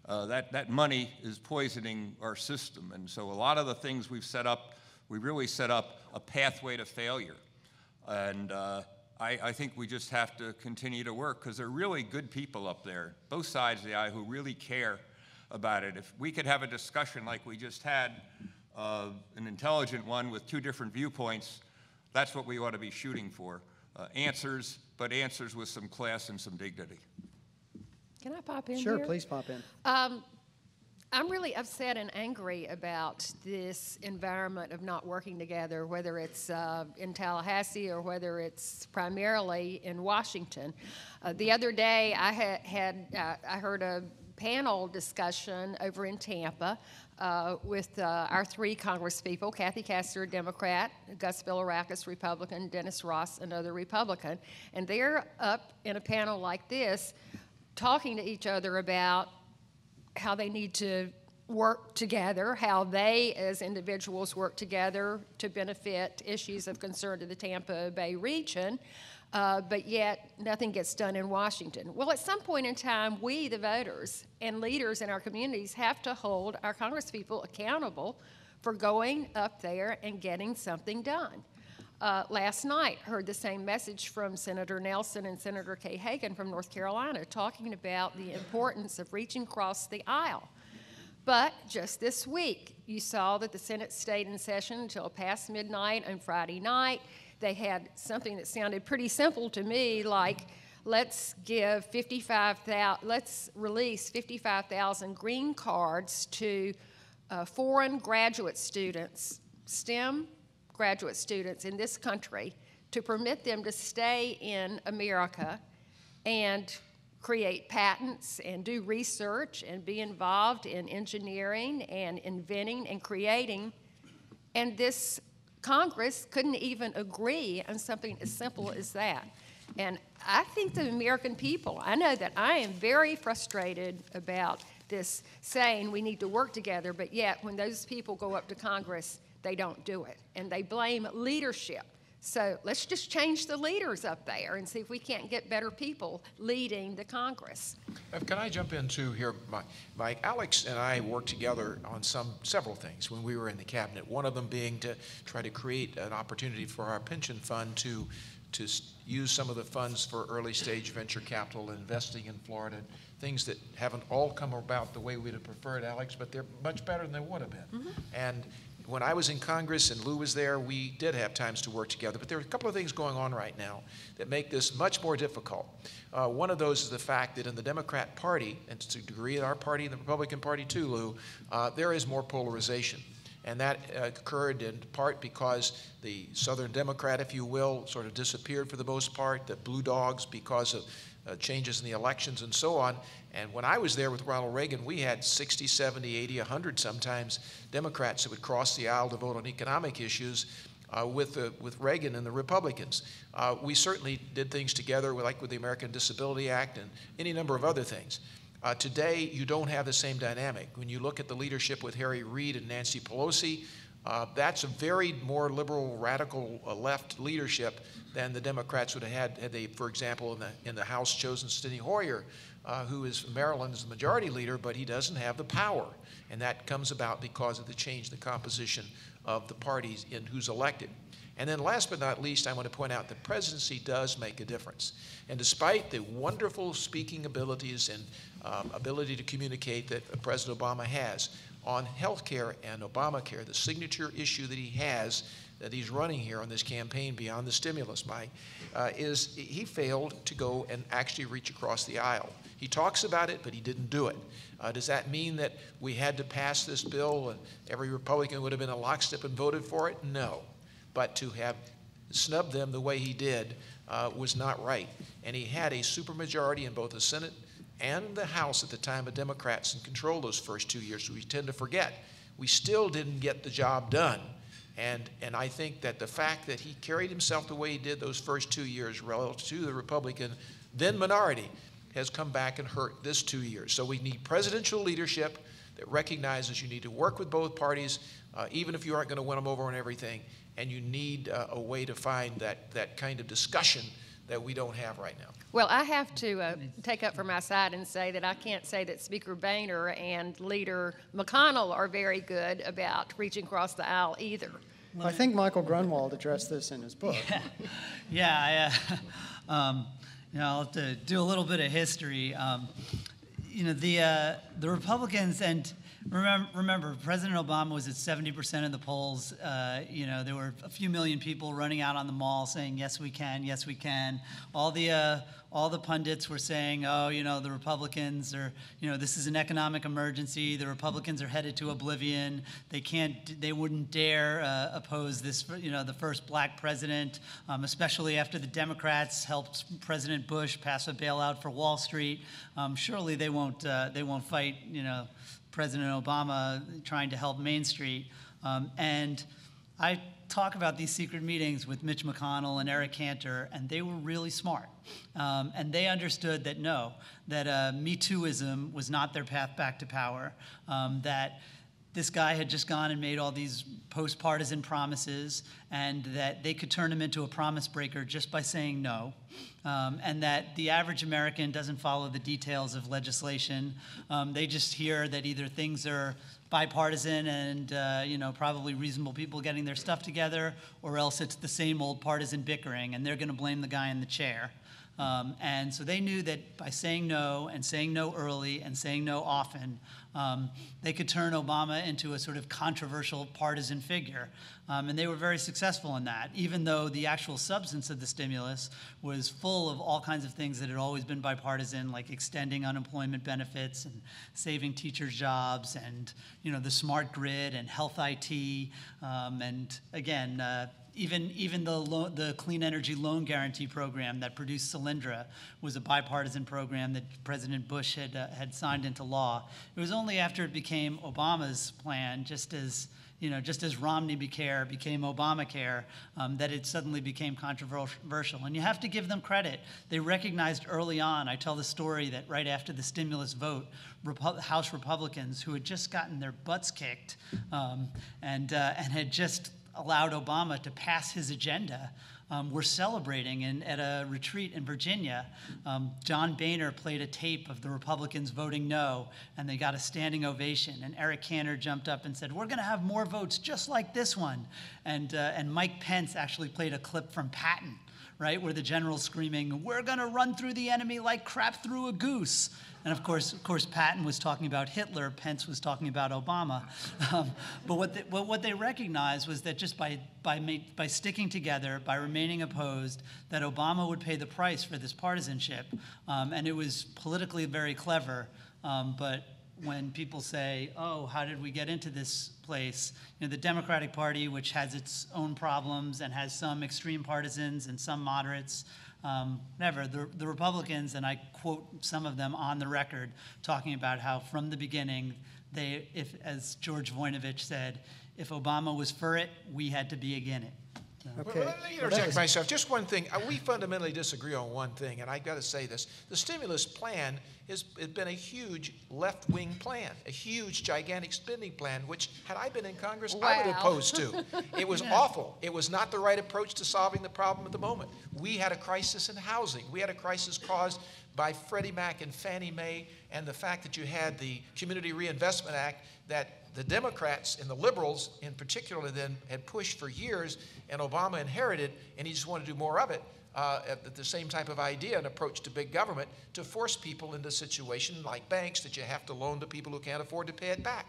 That money is poisoning our system, and so a lot of the things we've set up, we really set up a pathway to failure. And I think we just have to continue to work, because there are really good people up there, both sides of the aisle, who really care about it. If we could have a discussion like we just had, an intelligent one with two different viewpoints, that's what we ought to be shooting for. Answers, but answers with some class and some dignity. Can I pop in Sure, here? please pop in. I'm really upset and angry about this environment of not working together, whether it's in Tallahassee or whether it's primarily in Washington. The other day, I heard a panel discussion over in Tampa with our three congresspeople, Kathy Castor, Democrat, Gus Bilirakis, Republican, Dennis Ross, another Republican, and they're up in a panel like this talking to each other about how they need to work together, how they as individuals work together to benefit issues of concern to the Tampa Bay region, but yet nothing gets done in Washington. Well, at some point in time, we, the voters and leaders in our communities, have to hold our congresspeople accountable for going up there and getting something done. Last night, heard the same message from Senator Nelson and Senator Kay Hagan from North Carolina, talking about the importance of reaching across the aisle. But just this week, you saw that the Senate stayed in session until past midnight on Friday night. They had something that sounded pretty simple to me, like let's release 55,000 green cards to foreign graduate students, STEM graduate students in this country, to permit them to stay in America and create patents and do research and be involved in engineering and inventing and creating. And this Congress couldn't even agree on something as simple as that. And I think the American people, I know that I am very frustrated about this saying we need to work together, but yet when those people go up to Congress, they don't do it. And they blame leadership. So let's just change the leaders up there and see if we can't get better people leading the Congress. Can I jump in too here, Mike? Alex and I worked together on several things when we were in the cabinet. One of them being to try to create an opportunity for our pension fund to use some of the funds for early stage venture capital and investing in Florida, things that haven't all come about the way we'd have preferred, Alex, but they're much better than they would have been. Mm-hmm. And when I was in Congress and Lou was there, we did have times to work together, but there are a couple of things going on right now that make this much more difficult. One of those is the fact that in the Democrat Party, and to a degree in our party and the Republican Party too, Lou, there is more polarization. And that occurred in part because the Southern Democrat, if you will, sort of disappeared for the most part, the Blue Dogs because of changes in the elections and so on. And when I was there with Ronald Reagan, we had 60, 70, 80, 100 sometimes Democrats that would cross the aisle to vote on economic issues with Reagan and the Republicans. We certainly did things together, like with the American Disability Act and any number of other things. Today, you don't have the same dynamic. When you look at the leadership with Harry Reid and Nancy Pelosi, that's a very more liberal, radical left leadership than the Democrats would have had they, for example, in the House chosen Steny Hoyer, who is from Maryland, is the majority leader, but he doesn't have the power. And that comes about because of the change in the composition of the parties in who's elected. And then last but not least, I want to point out that presidency does make a difference. And despite the wonderful speaking abilities and ability to communicate that President Obama has on health care and Obamacare, the signature issue that he has, that he's running here on this campaign beyond the stimulus, Mike, is he failed to go and actually reach across the aisle. He talks about it, but he didn't do it. Does that mean that we had to pass this bill and every Republican would have been in lockstep and voted for it? No. but to have snubbed them the way he did was not right. And he had a supermajority in both the Senate and the House at the time of Democrats in control those first 2 years, so we tend to forget. We still didn't get the job done. And I think that the fact that he carried himself the way he did those first 2 years relative to the Republican then minority has come back and hurt this 2 years. So we need presidential leadership that recognizes you need to work with both parties, even if you aren't going to win them over on everything, and you need a way to find that kind of discussion that we don't have right now. Well, I have to take up for my side and say that I can't say that Speaker Boehner and Leader McConnell are very good about reaching across the aisle either. I think Michael Grunwald addressed this in his book. I'll have to do a little bit of history. The Republicans, and remember, President Obama was at 70% in the polls. There were a few million people running out on the mall saying, yes, we can, yes, we can. All the pundits were saying, oh, the Republicans are, this is an economic emergency. The Republicans are headed to oblivion. They wouldn't dare oppose this, the first black president, especially after the Democrats helped President Bush pass a bailout for Wall Street. Surely they won't fight, President Obama trying to help Main Street. And I talk about these secret meetings with Mitch McConnell and Eric Cantor, and they were really smart. And they understood that that Me Tooism was not their path back to power, that this guy had just gone and made all these post-partisan promises, and that they could turn him into a promise breaker just by saying no, and that the average American doesn't follow the details of legislation. They just hear that either things are bipartisan and probably reasonable people getting their stuff together, or else it's the same old partisan bickering, and they're going to blame the guy in the chair. And so they knew that by saying no, and saying no early, and saying no often, they could turn Obama into a sort of controversial partisan figure. And they were very successful in that, even though the actual substance of the stimulus was full of all kinds of things that had always been bipartisan, like extending unemployment benefits and saving teachers' jobs, and the smart grid and health IT, and again, even the Clean Energy Loan Guarantee Program that produced Solyndra was a bipartisan program that President Bush had signed into law. It was only after it became Obama's plan, just as Romney became Obamacare, that it suddenly became controversial. And you have to give them credit. They recognized early on, I tell the story that right after the stimulus vote, House Republicans who had just gotten their butts kicked and had just allowed Obama to pass his agenda, were celebrating at a retreat in Virginia. John Boehner played a tape of the Republicans voting no, and they got a standing ovation. And Eric Cantor jumped up and said, we're going to have more votes just like this one. And Mike Pence actually played a clip from Patton, right, where the general's screaming, we're going to run through the enemy like crap through a goose. And of course, Patton was talking about Hitler. Pence was talking about Obama. But what they recognized was that just by sticking together, by remaining opposed, that Obama would pay the price for this partisanship. And it was politically very clever. But when people say, oh, how did we get into this place? The Democratic Party, which has its own problems and has some extreme partisans and some moderates, the Republicans, and I quote some of them on the record, talking about how from the beginning, as George Voinovich said, if Obama was for it, we had to be against it. Okay. Well, let me interject myself. Just one thing. We fundamentally disagree on one thing, and I've got to say this. The stimulus plan has been a huge left-wing plan, a huge, gigantic spending plan, which, had I been in Congress, I would have opposed to. It was awful. It was not the right approach to solving the problem at the moment. We had a crisis in housing. We had a crisis caused by Freddie Mac and Fannie Mae, and the fact that you had the Community Reinvestment Act that the Democrats and the liberals in particular then had pushed for years, and Obama inherited, and he just wanted to do more of it. At the same type of idea, an approach to big government to force people into a situation like banks that you have to loan to people who can't afford to pay it back.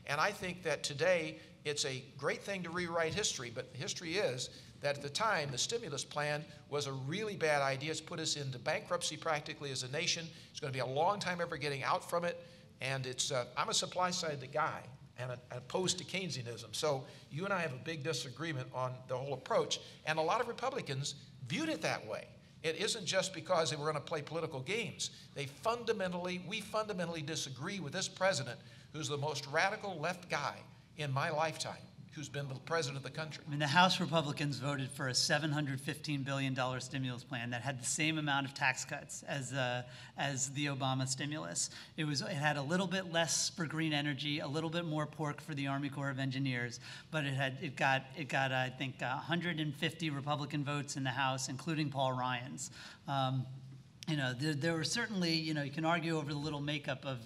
And I think that today it's a great thing to rewrite history, but history is that at the time the stimulus plan was a really bad idea. It's put us into bankruptcy practically as a nation. It's going to be a long time ever getting out from it. And I'm a supply side guy. and opposed to Keynesianism. So you and I have a big disagreement on the whole approach, and a lot of Republicans viewed it that way. It isn't just because they were going to play political games. We fundamentally disagree with this president, who's the most radical left guy in my lifetime, who's been the president of the country. I mean, the House Republicans voted for a $715 billion stimulus plan that had the same amount of tax cuts as the Obama stimulus. It had a little bit less for green energy, a little bit more pork for the Army Corps of Engineers, but it got I think 150 Republican votes in the House, including Paul Ryan's. There were certainly, you can argue over the little makeup of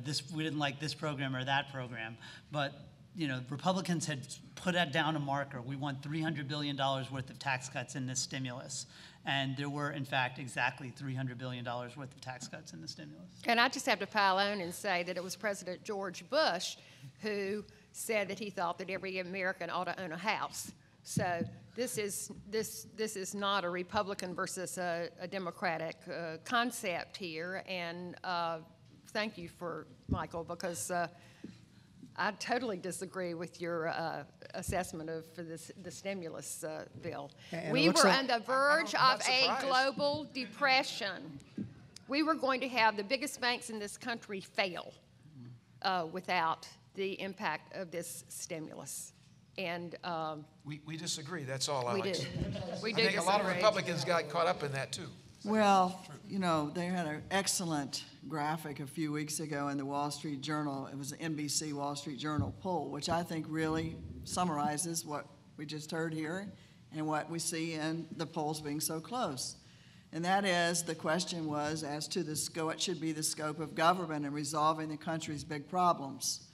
this. We didn't like this program or that program, but Republicans had put down a marker. We want $300 billion worth of tax cuts in this stimulus. And there were, in fact, exactly $300 billion worth of tax cuts in the stimulus. And I just have to pile on and say that it was President George Bush who said that he thought that every American ought to own a house. So this is not a Republican versus a Democratic concept here. And thank you for Michael, because I totally disagree with your assessment of the stimulus bill. And we were like on the verge I'm of not a surprised. global depression. We were going to have the biggest banks in this country fail without the impact of this stimulus. And We disagree, that's all, we Alex. do. We I do think a lot of disagree. Republicans got caught up in that, too. Well, they had an excellent graphic a few weeks ago in the Wall Street Journal. It was an NBC Wall Street Journal poll, which I think really summarizes what we just heard here and what we see in the polls being so close. And that is, the question was as to what should be the scope of government in resolving the country's big problems.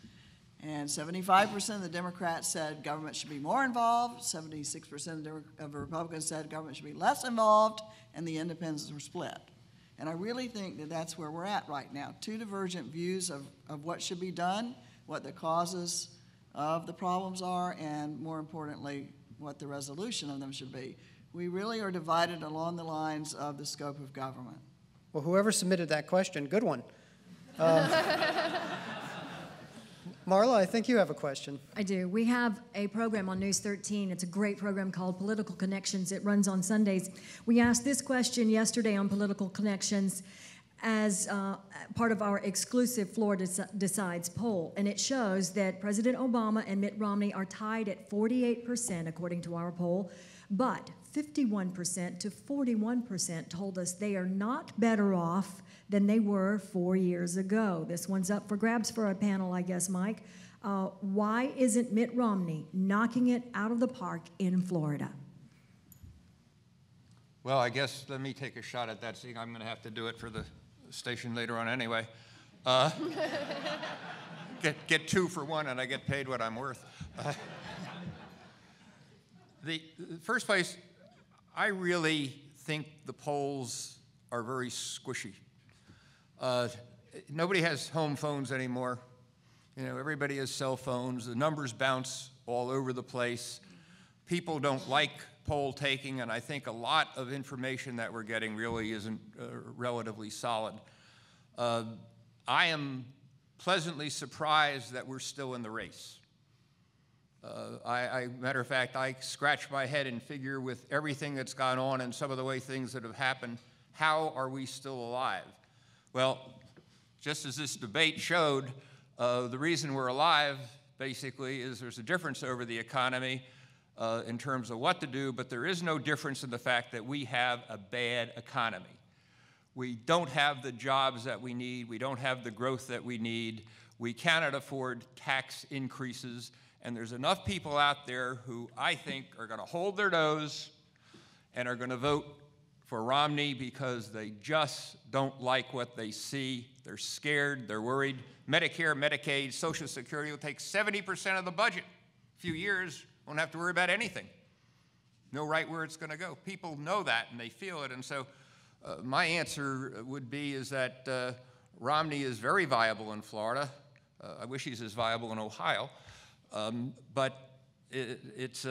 And 75% of the Democrats said government should be more involved, 76% of the Republicans said government should be less involved, and the independents were split. And I really think that that's where we're at right now. Two divergent views of what should be done, what the causes of the problems are, and more importantly, what the resolution of them should be. We really are divided along the lines of the scope of government. Well, whoever submitted that question, good one. Marla, I think you have a question. I do. We have a program on News 13. It's a great program called Political Connections. It runs on Sundays. We asked this question yesterday on Political Connections as part of our exclusive Florida Decides poll, and it shows that President Obama and Mitt Romney are tied at 48%, according to our poll, but 51% to 41% told us they are not better off than they were 4 years ago. This one's up for grabs for a panel, I guess, Mike. Why isn't Mitt Romney knocking it out of the park in Florida? Well, I guess let me take a shot at that. See, I'm going to have to do it for the station later on anyway. Get 2 for 1, and I get paid what I'm worth. The first place, I really think the polls are very squishy. Nobody has home phones anymore. Everybody has cell phones. The numbers bounce all over the place. People don't like poll taking, and I think a lot of information that we're getting really isn't relatively solid. I am pleasantly surprised that we're still in the race. Matter of fact, I scratch my head and figure with everything that's gone on and some of the way things that have happened, how are we still alive? Well, just as this debate showed, the reason we're alive, basically, is there's a difference over the economy in terms of what to do, but there is no difference in the fact that we have a bad economy. We don't have the jobs that we need. We don't have the growth that we need. We cannot afford tax increases. And there's enough people out there who I think are going to hold their nose and are going to vote for Romney because they just don't like what they see. They're scared. They're worried. Medicare, Medicaid, Social Security will take 70% of the budget. A few years, won't have to worry about anything. Know right where it's going to go. People know that, and they feel it. And so my answer would be is that Romney is very viable in Florida. I wish he's as viable in Ohio. But it's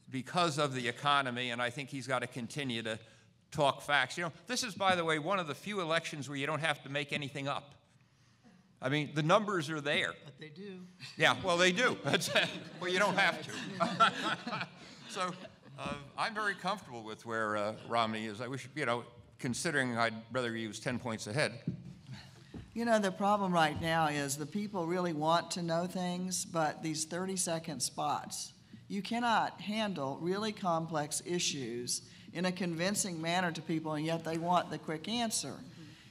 because of the economy, and I think he's got to continue to talk facts. This is, by the way, one of the few elections where you don't have to make anything up. I mean, the numbers are there. But they do. Yeah, well, they do. Well, you don't have to. So I'm very comfortable with where Romney is. I wish, considering I'd rather he was 10 points ahead. You know, the problem right now is the people really want to know things, but these 30-second spots, you cannot handle really complex issues in a convincing manner to people, and yet they want the quick answer.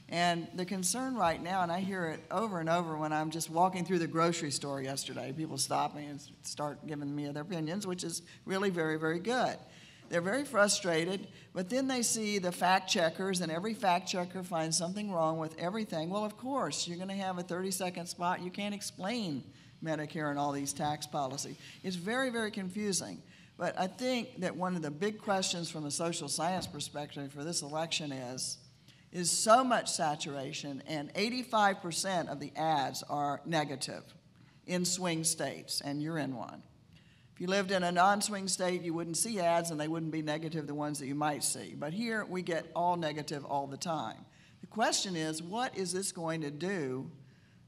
And the concern right now, and I hear it over and over when I'm just walking through the grocery store yesterday, people stop me and start giving me their opinions, which is really very, very good. They're very frustrated, but then they see the fact checkers, and every fact checker finds something wrong with everything. Well, of course, you're going to have a 30-second spot. You can't explain Medicare and all these tax policies. It's very, very confusing. But I think that one of the big questions from a social science perspective for this election is so much saturation, and 85% of the ads are negative in swing states, and you're in one. If you lived in a non-swing state, you wouldn't see ads, and they wouldn't be negative, the ones that you might see. But here, we get all negative all the time. The question is, what is this going to do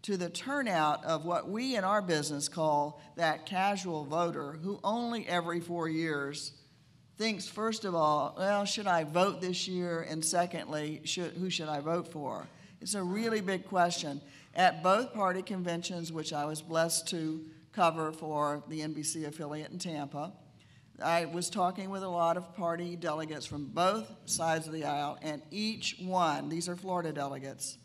to the turnout of what we in our business call that casual voter who only every 4 years thinks, first of all, well, should I vote this year? And secondly, who should I vote for? It's a really big question. At both party conventions, which I was blessed to cover for the NBC affiliate in Tampa, I was talking with a lot of party delegates from both sides of the aisle, and each one, these are Florida delegates,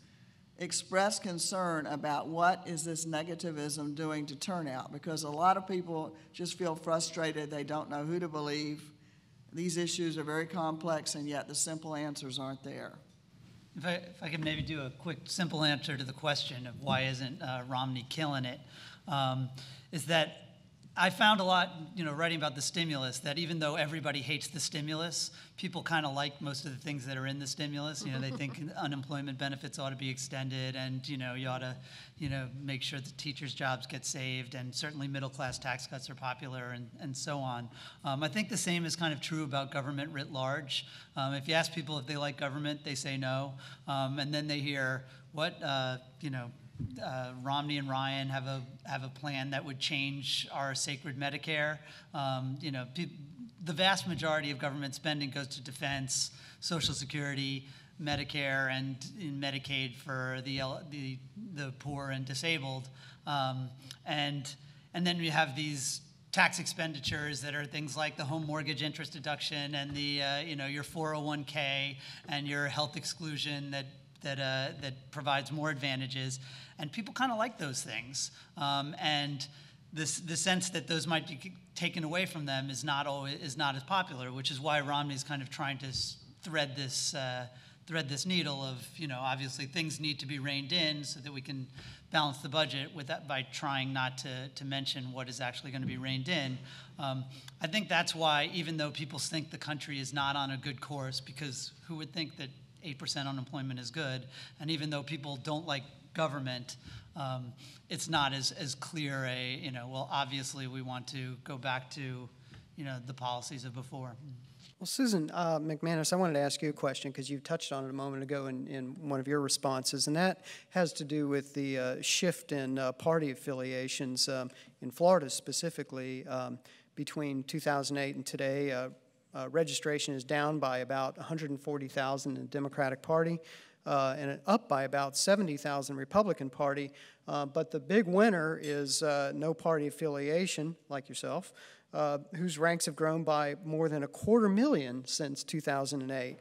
expressed concern about what is this negativism doing to turnout, because a lot of people just feel frustrated. They don't know who to believe. These issues are very complex, and yet the simple answers aren't there. If I could maybe do a quick, simple answer to the question of why isn't Romney killing it, is that I found a lot, writing about the stimulus, that even though everybody hates the stimulus, people kind of like most of the things that are in the stimulus. They think unemployment benefits ought to be extended, and you ought to, make sure that teachers' jobs get saved, and certainly middle-class tax cuts are popular, and so on. I think the same is kind of true about government writ large. If you ask people if they like government, they say no, and then they hear what, Romney and Ryan have a plan that would change our sacred Medicare. The vast majority of government spending goes to defense, Social Security, Medicare, and in Medicaid for the poor and disabled. And then we have these tax expenditures that are things like the home mortgage interest deduction and the your 401k and your health exclusion that provides more advantages, and people kind of like those things. And the sense that those might be taken away from them is not as popular, which is why Romney's kind of trying to thread this needle of, obviously things need to be reined in so that we can balance the budget with that by trying not to mention what is actually going to be reined in. I think that's why, even though people think the country is not on a good course, because who would think that 8% unemployment is good, and even though people don't like government, it's not as clear well, obviously we want to go back to, the policies of before. Well, Susan McManus, I wanted to ask you a question because you touched on it a moment ago in one of your responses, and that has to do with the shift in party affiliations in Florida specifically between 2008 and today. Registration is down by about 140,000 in the Democratic Party and up by about 70,000 Republican Party. But the big winner is no party affiliation, like yourself, whose ranks have grown by more than 250,000 since 2008.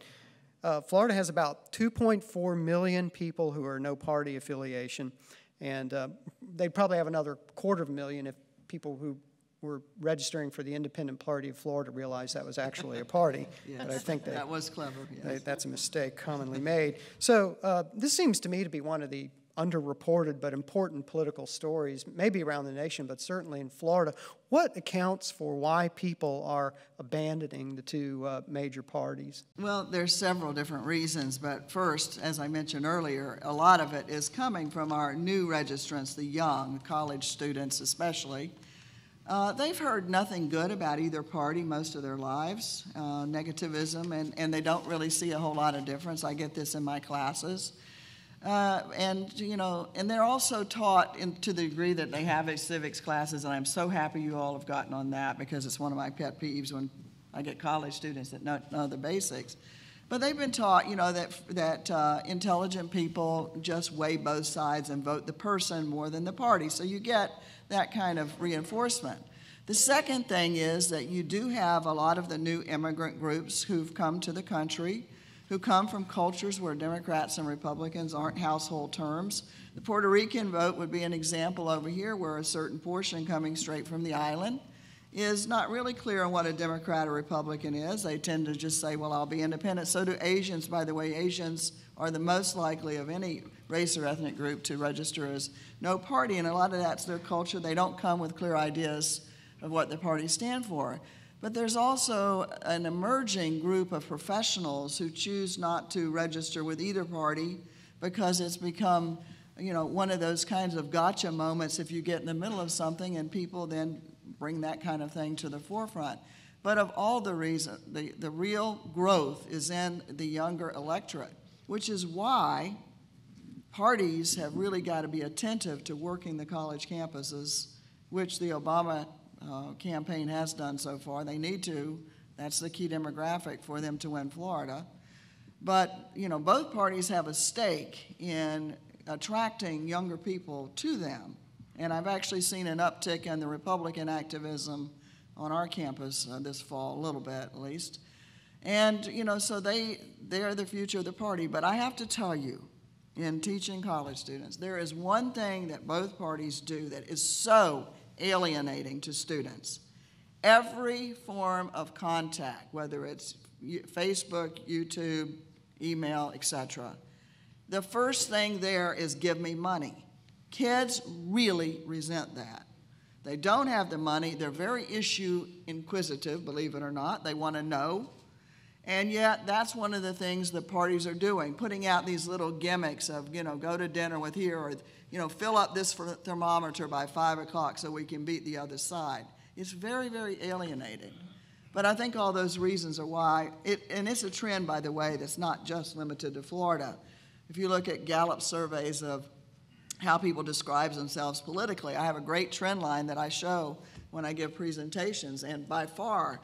Florida has about 2.4 million people who are no party affiliation, and they'd probably have another 250,000 if people who were registering for the Independent Party of Florida realized that was actually a party. Yes, but I think that was clever. Yes. That's a mistake commonly made. So this seems to me to be one of the underreported but important political stories, maybe around the nation, but certainly in Florida. What accounts for why people are abandoning the two major parties? Well, there's several different reasons, but first, as I mentioned earlier, a lot of it is coming from our new registrants, the young, college students especially. They've heard nothing good about either party most of their lives, negativism, and they don't really see a whole lot of difference. I get this in my classes. And they're also taught to the degree that they have civics classes, and I'm so happy you all have gotten on that because it's one of my pet peeves when I get college students that know the basics. But they've been taught, that intelligent people just weigh both sides and vote the person more than the party. So you get that kind of reinforcement. The second thing is that you do have a lot of the new immigrant groups who've come to the country, who come from cultures where Democrats and Republicans aren't household terms. The Puerto Rican vote would be an example over here where a certain portion coming straight from the island is not really clear on what a Democrat or Republican is. They tend to just say, well, I'll be independent. So do Asians. By the way, Asians are the most likely of any race or ethnic group to register as no party, and a lot of that's their culture. They don't come with clear ideas of what the parties stand for. But there's also an emerging group of professionals who choose not to register with either party because it's become, one of those kinds of gotcha moments if you get in the middle of something and people then bring that kind of thing to the forefront. But of all the reasons, the real growth is in the younger electorate, which is why parties have really got to be attentive to working the college campuses, which the Obama campaign has done so far. They need to. That's the key demographic for them to win Florida. But, both parties have a stake in attracting younger people to them. And I've actually seen an uptick in the Republican activism on our campus this fall, a little bit at least. And, so they're the future of the party. But I have to tell you, in teaching college students, there is one thing that both parties do that is so alienating to students. Every form of contact, whether it's Facebook, YouTube, email, etc., the first thing there is give me money. Kids really resent that. They don't have the money. They're very issue inquisitive, believe it or not. They want to know. And yet that's one of the things the parties are doing, putting out these little gimmicks of, go to dinner with here, or, fill up this thermometer by 5 o'clock so we can beat the other side. It's very, very alienating. But I think all those reasons are why, and it's a trend, by the way, that's not just limited to Florida. If you look at Gallup surveys of how people describe themselves politically, I have a great trend line that I show when I give presentations, and by far,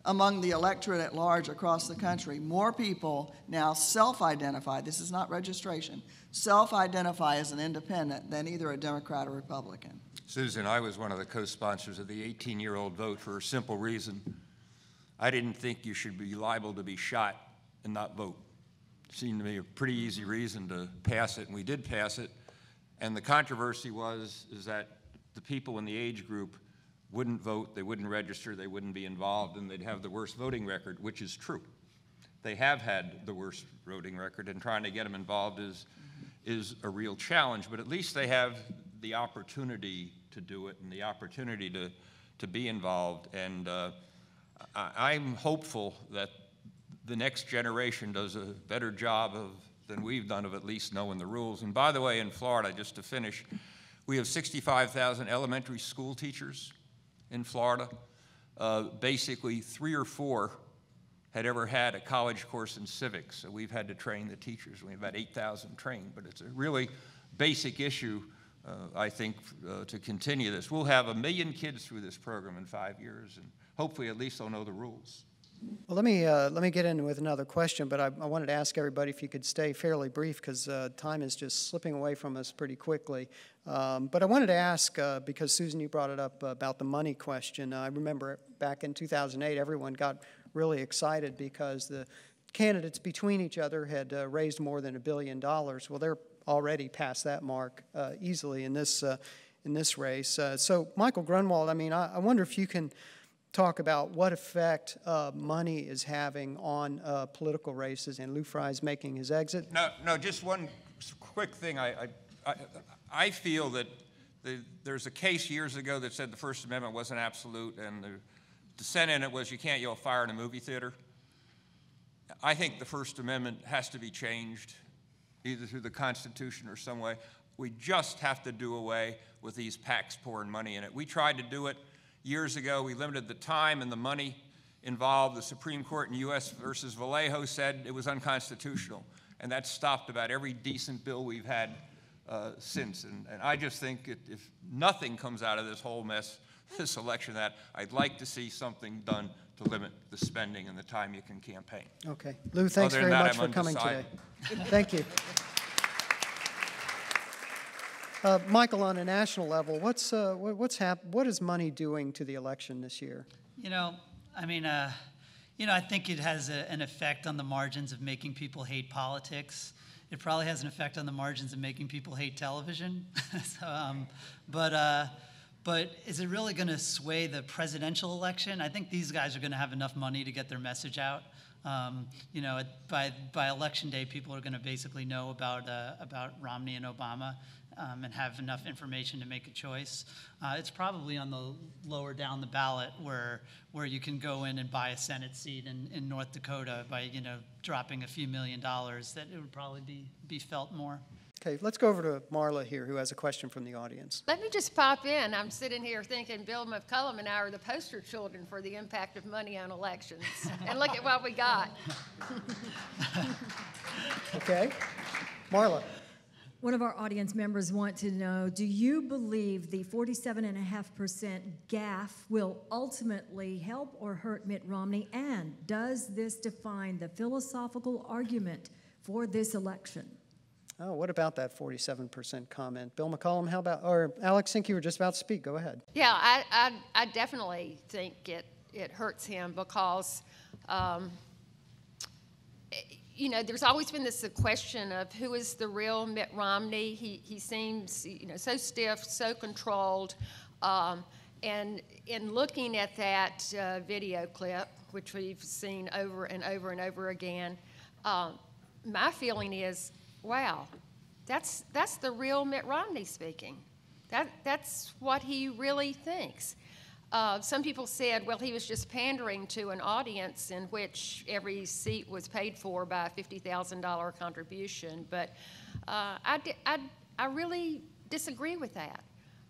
among the electorate at large across the country, more people now self-identify, this is not registration, self-identify as an independent than either a Democrat or Republican. Susan, I was one of the co-sponsors of the 18-year-old vote for a simple reason. I didn't think you should be liable to be shot and not vote. It seemed to me a pretty easy reason to pass it, and we did pass it. And the controversy is that the people in the age group wouldn't vote, they wouldn't register, they wouldn't be involved, and they'd have the worst voting record, which is true. They have had the worst voting record, and trying to get them involved is a real challenge, but at least they have the opportunity to do it and the opportunity to be involved. And I'm hopeful that the next generation does a better job than we've done of at least knowing the rules. And by the way, in Florida, just to finish, we have 65,000 elementary school teachers in Florida. Basically, 3 or 4 had ever had a college course in civics, so we've had to train the teachers. We have about 8,000 trained, but it's a really basic issue, I think, to continue this. We'll have 1 million kids through this program in 5 years, and hopefully at least they'll know the rules. Well, let me get in with another question, but I wanted to ask everybody if you could stay fairly brief because time is just slipping away from us pretty quickly. But I wanted to ask, because Susan, you brought it up about the money question. I remember back in 2008, everyone got really excited because the candidates between each other had raised more than $1 billion. Well, they're already past that mark easily in this race. So, Michael Grunwald, I wonder if you can talk about what effect money is having on political races, and Lou Frye's making his exit. No, just one quick thing. I feel that there's a case years ago that said the First Amendment wasn't absolute, and the dissent in it was you can't yell fire in a movie theater. I think the First Amendment has to be changed, either through the Constitution or some way. We just have to do away with these PACs pouring money in it. We tried to do it years ago. We limited the time and the money involved. The Supreme Court in U.S. versus Vallejo said it was unconstitutional. and that stopped about every decent bill we've had since. And I just think if nothing comes out of this whole mess, this election, that I'd like to see something done to limit the spending and the time you can campaign. Okay. Lou, thanks very much for coming today. Thank you. Michael, on a national level, what is money doing to the election this year? I think it has an effect on the margins of making people hate politics. It probably has an effect on the margins of making people hate television. But is it really going to sway the presidential election? I think these guys are going to have enough money to get their message out. By election day, people are going to basically know about Romney and Obama and have enough information to make a choice. It's probably on the lower down the ballot where you can go in and buy a Senate seat in North Dakota by dropping a few $1 million. That it would probably be felt more. Okay, let's go over to Marla here, who has a question from the audience. Let me just pop in. I'm sitting here thinking Bill McCullum and I are the poster children for the impact of money on elections. And look at what we got. Okay. Marla. One of our audience members want to know, do you believe the 47.5% gaffe will ultimately help or hurt Mitt Romney? And does this define the philosophical argument for this election? Oh, what about that 47% comment? Bill McCollum, how about, or Alex, I think you were just about to speak. Go ahead. Yeah, I definitely think it hurts him because, there's always been this question of who is the real Mitt Romney. He seems, so stiff, so controlled. And in looking at that video clip, which we've seen over and over and over again, my feeling is, wow, that's the real Mitt Romney speaking. That's what he really thinks. Some people said, well, he was just pandering to an audience in which every seat was paid for by a $50,000 contribution. But I really disagree with that.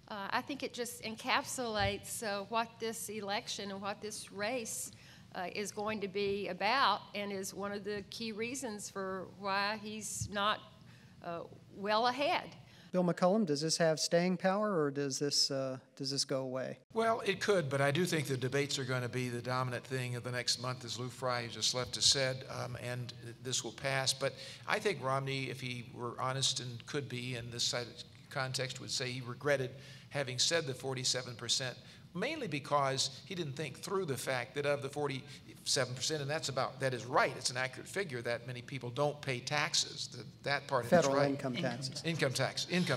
I think it just encapsulates what this election and what this race is going to be about, and is one of the key reasons for why he's not well ahead. Bill McCullum, does this have staying power, or does this go away? Well, it could, but I do think the debates are going to be the dominant thing of the next month, as Lou Fry just left us said, and this will pass. But I think Romney, if he were honest and could be in this context, would say he regretted having said the 47%, mainly because he didn't think through the fact that of the 47%, and that is right, it's an accurate figure, that many people don't pay taxes. That part of it's right. Federal income taxes. Income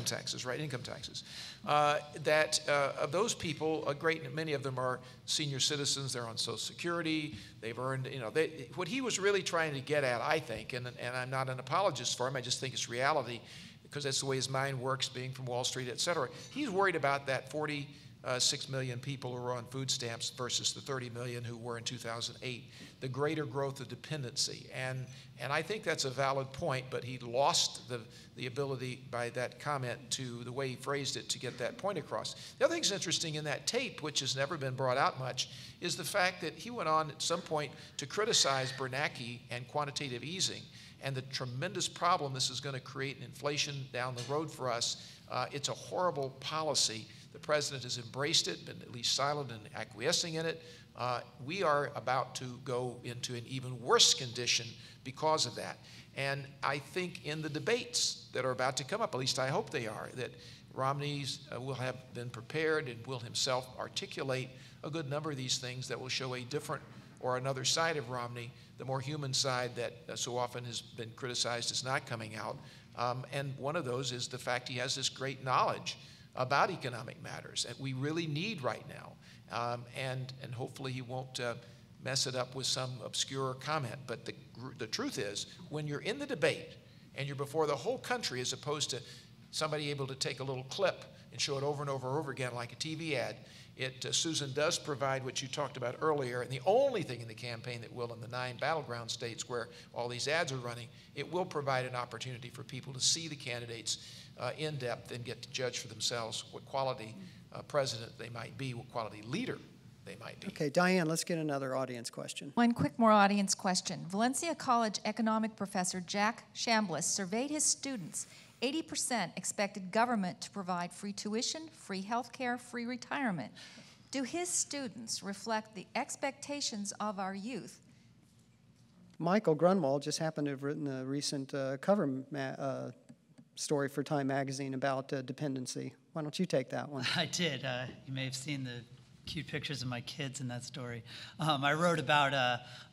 taxes, right, income taxes. That of those people, a great many of them are senior citizens, they're on Social Security, they've earned, what he was really trying to get at, I think, and I'm not an apologist for him, I just think it's reality, because that's the way his mind works, being from Wall Street, et cetera. He's worried about that 46 million people who are on food stamps versus the 30 million who were in 2008, the greater growth of dependency. And I think that's a valid point, but he lost the ability by that comment to the way he phrased it to get that point across. The other thing that's interesting in that tape, which has never been brought out much, is the fact that he went on at some point to criticize Bernanke and quantitative easing and the tremendous problem this is going to create in inflation down the road for us. It's a horrible policy. The president has embraced it, been at least silent and acquiescing in it. We are about to go into an even worse condition because of that. And I think in the debates that are about to come up, at least I hope they are, that Romney will have been prepared and will himself articulate a good number of these things that will show a different or another side of Romney, the more human side that so often has been criticized as not coming out. And one of those is the fact he has this great knowledge about economic matters that we really need right now. And hopefully he won't mess it up with some obscure comment. But the truth is, when you're in the debate and you're before the whole country as opposed to somebody able to take a little clip and show it over and over and over again like a TV ad, Susan does provide what you talked about earlier, and the only thing in the campaign that will in the 9 battleground states where all these ads are running, it will provide an opportunity for people to see the candidates in depth and get to judge for themselves what quality president they might be, what quality leader they might be. Okay, Diane, let's get another audience question. One quick more audience question. Valencia College economic professor Jack Chambliss surveyed his students. 80% expected government to provide free tuition, free health care, free retirement. Do his students reflect the expectations of our youth? Michael Grunwald just happened to have written a recent cover story for Time Magazine about dependency. Why don't you take that one? I did. You may have seen the cute pictures of my kids in that story. I wrote about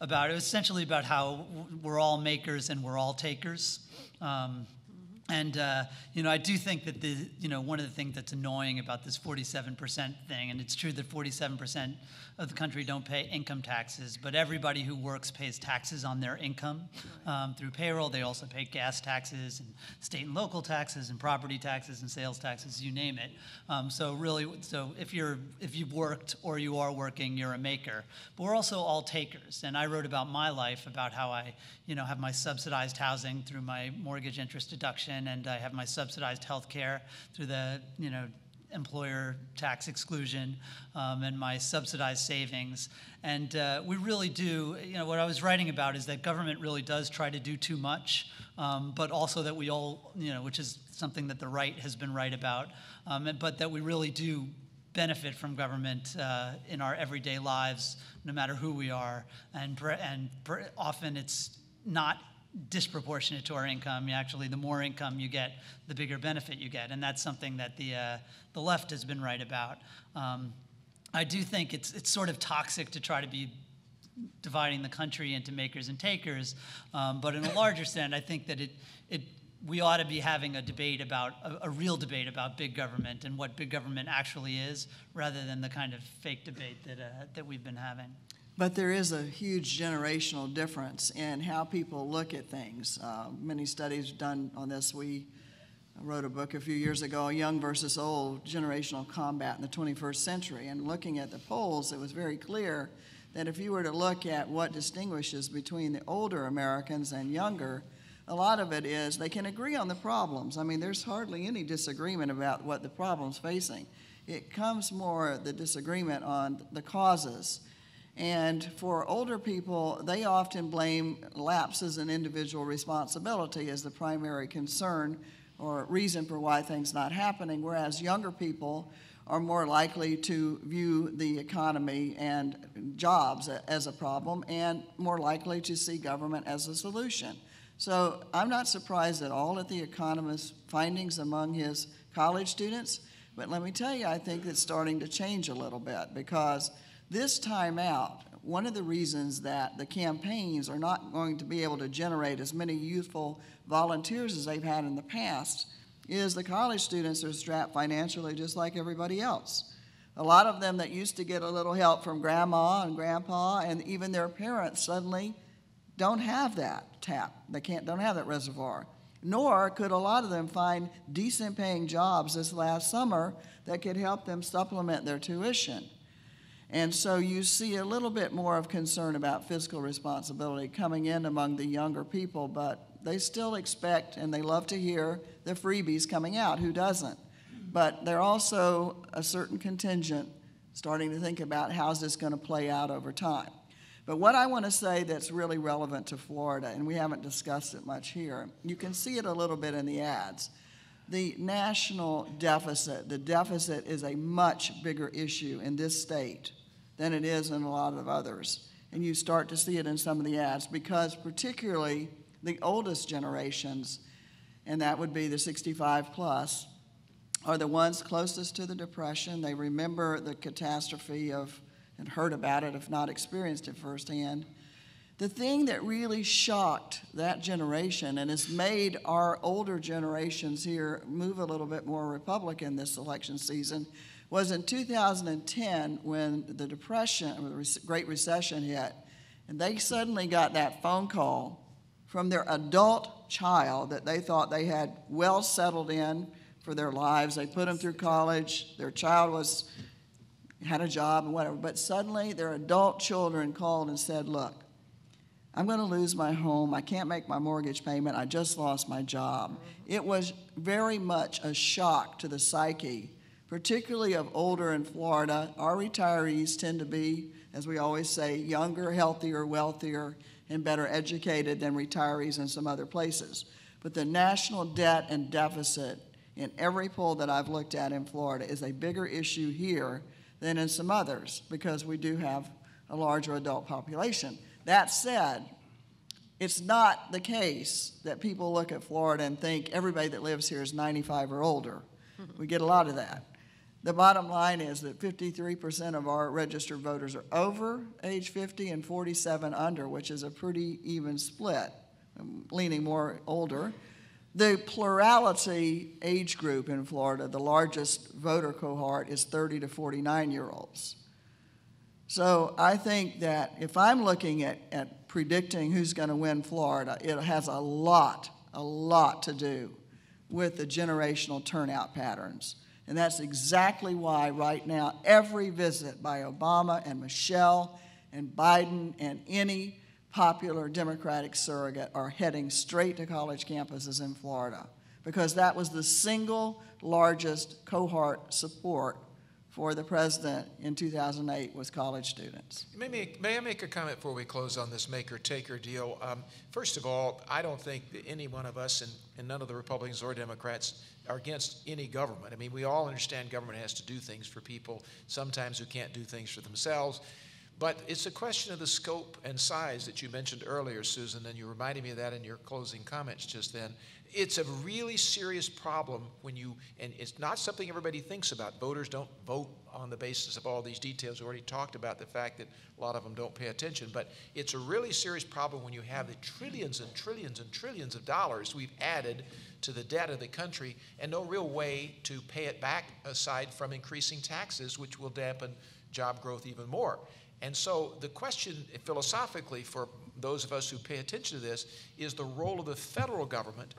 it was essentially about how we're all makers and we're all takers. I do think that one of the things that's annoying about this 47% thing, and it's true that 47% of the country don't pay income taxes, but everybody who works pays taxes on their income through payroll. They also pay gas taxes and state and local taxes and property taxes and sales taxes, you name it. So if you've worked or you are working, you're a maker. But we're also all takers. And I wrote about my life, about how I have my subsidized housing through my mortgage interest deduction, and I have my subsidized health care through the employer tax exclusion, and my subsidized savings. And we really do, what I was writing about is that government really does try to do too much, but also that we all, which is something that the right has been right about, but that we really do benefit from government in our everyday lives, no matter who we are. And often it's not disproportionate to our income. Actually, the more income you get, the bigger benefit you get, and that's something that the left has been right about. I do think it's sort of toxic to try to be dividing the country into makers and takers, but in a larger sense, I think that we ought to be having a debate about a real debate about big government and what big government actually is, rather than the kind of fake debate that we've been having. But there is a huge generational difference in how people look at things. Many studies done on this. We wrote a book a few years ago, Young versus Old, Generational Combat in the 21st Century. And looking at the polls, it was very clear that if you were to look at what distinguishes between the older Americans and younger, a lot of it is they can agree on the problems. I mean, there's hardly any disagreement about what the problem's facing. It comes more the disagreement on the causes. And for older people, they often blame lapses in individual responsibility as the primary concern or reason for why things not happening, whereas younger people are more likely to view the economy and jobs as a problem and more likely to see government as a solution. So I'm not surprised at all at the economist's findings among his college students, but let me tell you, I think it's starting to change a little bit, because this time out, one of the reasons that the campaigns are not going to be able to generate as many youthful volunteers as they've had in the past is the college students are strapped financially just like everybody else. A lot of them that used to get a little help from grandma and grandpa and even their parents suddenly don't have that tap. They don't have that reservoir. Nor could a lot of them find decent paying jobs this last summer that could help them supplement their tuition. And so you see a little bit more of concern about fiscal responsibility coming in among the younger people, but they still expect and they love to hear the freebies coming out. Who doesn't? But they're also a certain contingent starting to think about how's this going to play out over time. But what I want to say that's really relevant to Florida, and we haven't discussed it much here, you can see it a little bit in the ads. The national deficit, the deficit is a much bigger issue in this state than it is in a lot of others. And you start to see it in some of the ads, because particularly the oldest generations, and that would be the 65 plus, are the ones closest to the Depression. They remember the catastrophe and heard about it, if not experienced it firsthand. The thing that really shocked that generation and has made our older generations here move a little bit more Republican this election season was in 2010 when the Depression, or the Great Recession hit, and they suddenly got that phone call from their adult child that they thought they had well settled in for their lives. They put them through college, their child had a job and whatever, but suddenly their adult children called and said, look, I'm going to lose my home. I can't make my mortgage payment. I just lost my job. It was very much a shock to the psyche, particularly of older in Florida. Our retirees tend to be, as we always say, younger, healthier, wealthier, and better educated than retirees in some other places. But the national debt and deficit in every poll that I've looked at in Florida is a bigger issue here than in some others, because we do have a larger adult population. That said, it's not the case that people look at Florida and think everybody that lives here is 95 or older. We get a lot of that. The bottom line is that 53% of our registered voters are over age 50 and 47 under, which is a pretty even split, leaning more older. The plurality age group in Florida, the largest voter cohort, is 30 to 49-year-olds. So I think that if I'm looking at predicting who's going to win Florida, it has a lot to do with the generational turnout patterns. And that's exactly why right now every visit by Obama and Michelle and Biden and any popular Democratic surrogate are heading straight to college campuses in Florida, because that was the single largest cohort support for the president in 2008 was college students. May I make a comment before we close on this maker-taker deal? First of all, I don't think that any one of us, and none of the Republicans or Democrats, are against any government. I mean, we all understand government has to do things for people, sometimes who can't do things for themselves. But it's a question of the scope and size that you mentioned earlier, Susan, and you reminded me of that in your closing comments just then. It's a really serious problem when and it's not something everybody thinks about. Voters don't vote on the basis of all these details. We already talked about the fact that a lot of them don't pay attention, but it's a really serious problem when you have the trillions and trillions and trillions of dollars we've added to the debt of the country and no real way to pay it back aside from increasing taxes, which will dampen job growth even more. And so the question philosophically for those of us who pay attention to this is the role of the federal government.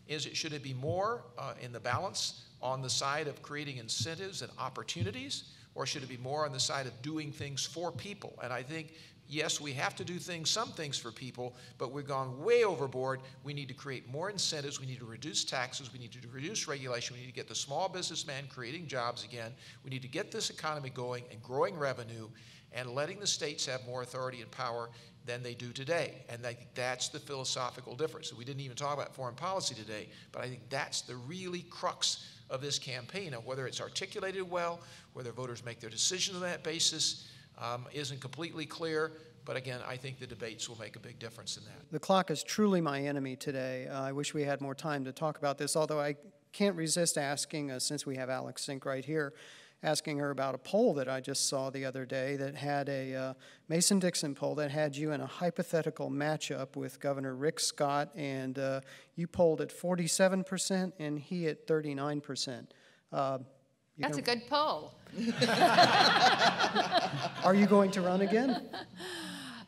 Should it be more in the balance on the side of creating incentives and opportunities, or should it be more on the side of doing things for people? And I think, yes, we have to do some things for people, but we've gone way overboard. We need to create more incentives. We need to reduce taxes. We need to reduce regulation. We need to get the small businessman creating jobs again. We need to get this economy going and growing revenue and letting the states have more authority and power than they do today. And I think that's the philosophical difference. So we didn't even talk about foreign policy today, but I think that's the really crux of this campaign, of whether it's articulated well, whether voters make their decision on that basis, isn't completely clear. But again, I think the debates will make a big difference in that. The clock is truly my enemy today. I wish we had more time to talk about this, although I can't resist asking, since we have Alex Sink right here, asking her about a poll that I just saw the other day that had a Mason-Dixon poll that had you in a hypothetical matchup with Governor Rick Scott, and you polled at 47% and he at 39%. That's a good poll. Are you going to run again?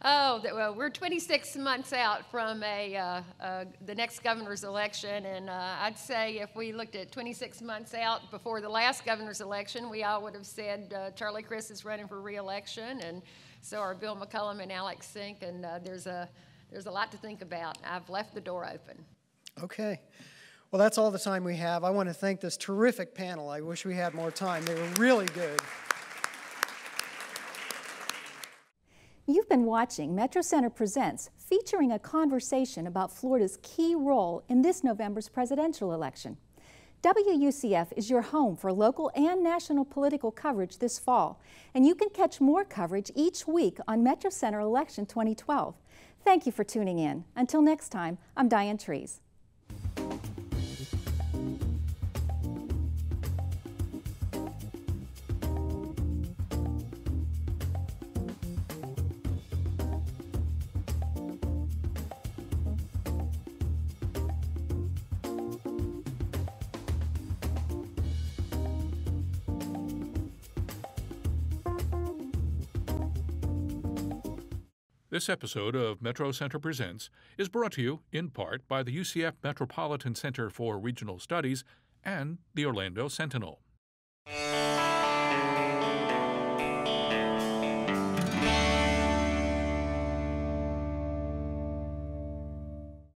Oh, well, we're 26 months out from the next governor's election, and I'd say if we looked at 26 months out before the last governor's election, we all would have said Charlie Crist is running for re-election, and so are Bill McCollum and Alex Sink, and there's a lot to think about. I've left the door open. Okay. Well, that's all the time we have. I want to thank this terrific panel. I wish we had more time. They were really good. You've been watching Metro Center Presents, featuring a conversation about Florida's key role in this November's presidential election. WUCF is your home for local and national political coverage this fall, and you can catch more coverage each week on Metro Center Election 2012. Thank you for tuning in. Until next time, I'm Diane Trees. This episode of Metro Center Presents is brought to you in part by the UCF Metropolitan Center for Regional Studies and the Orlando Sentinel.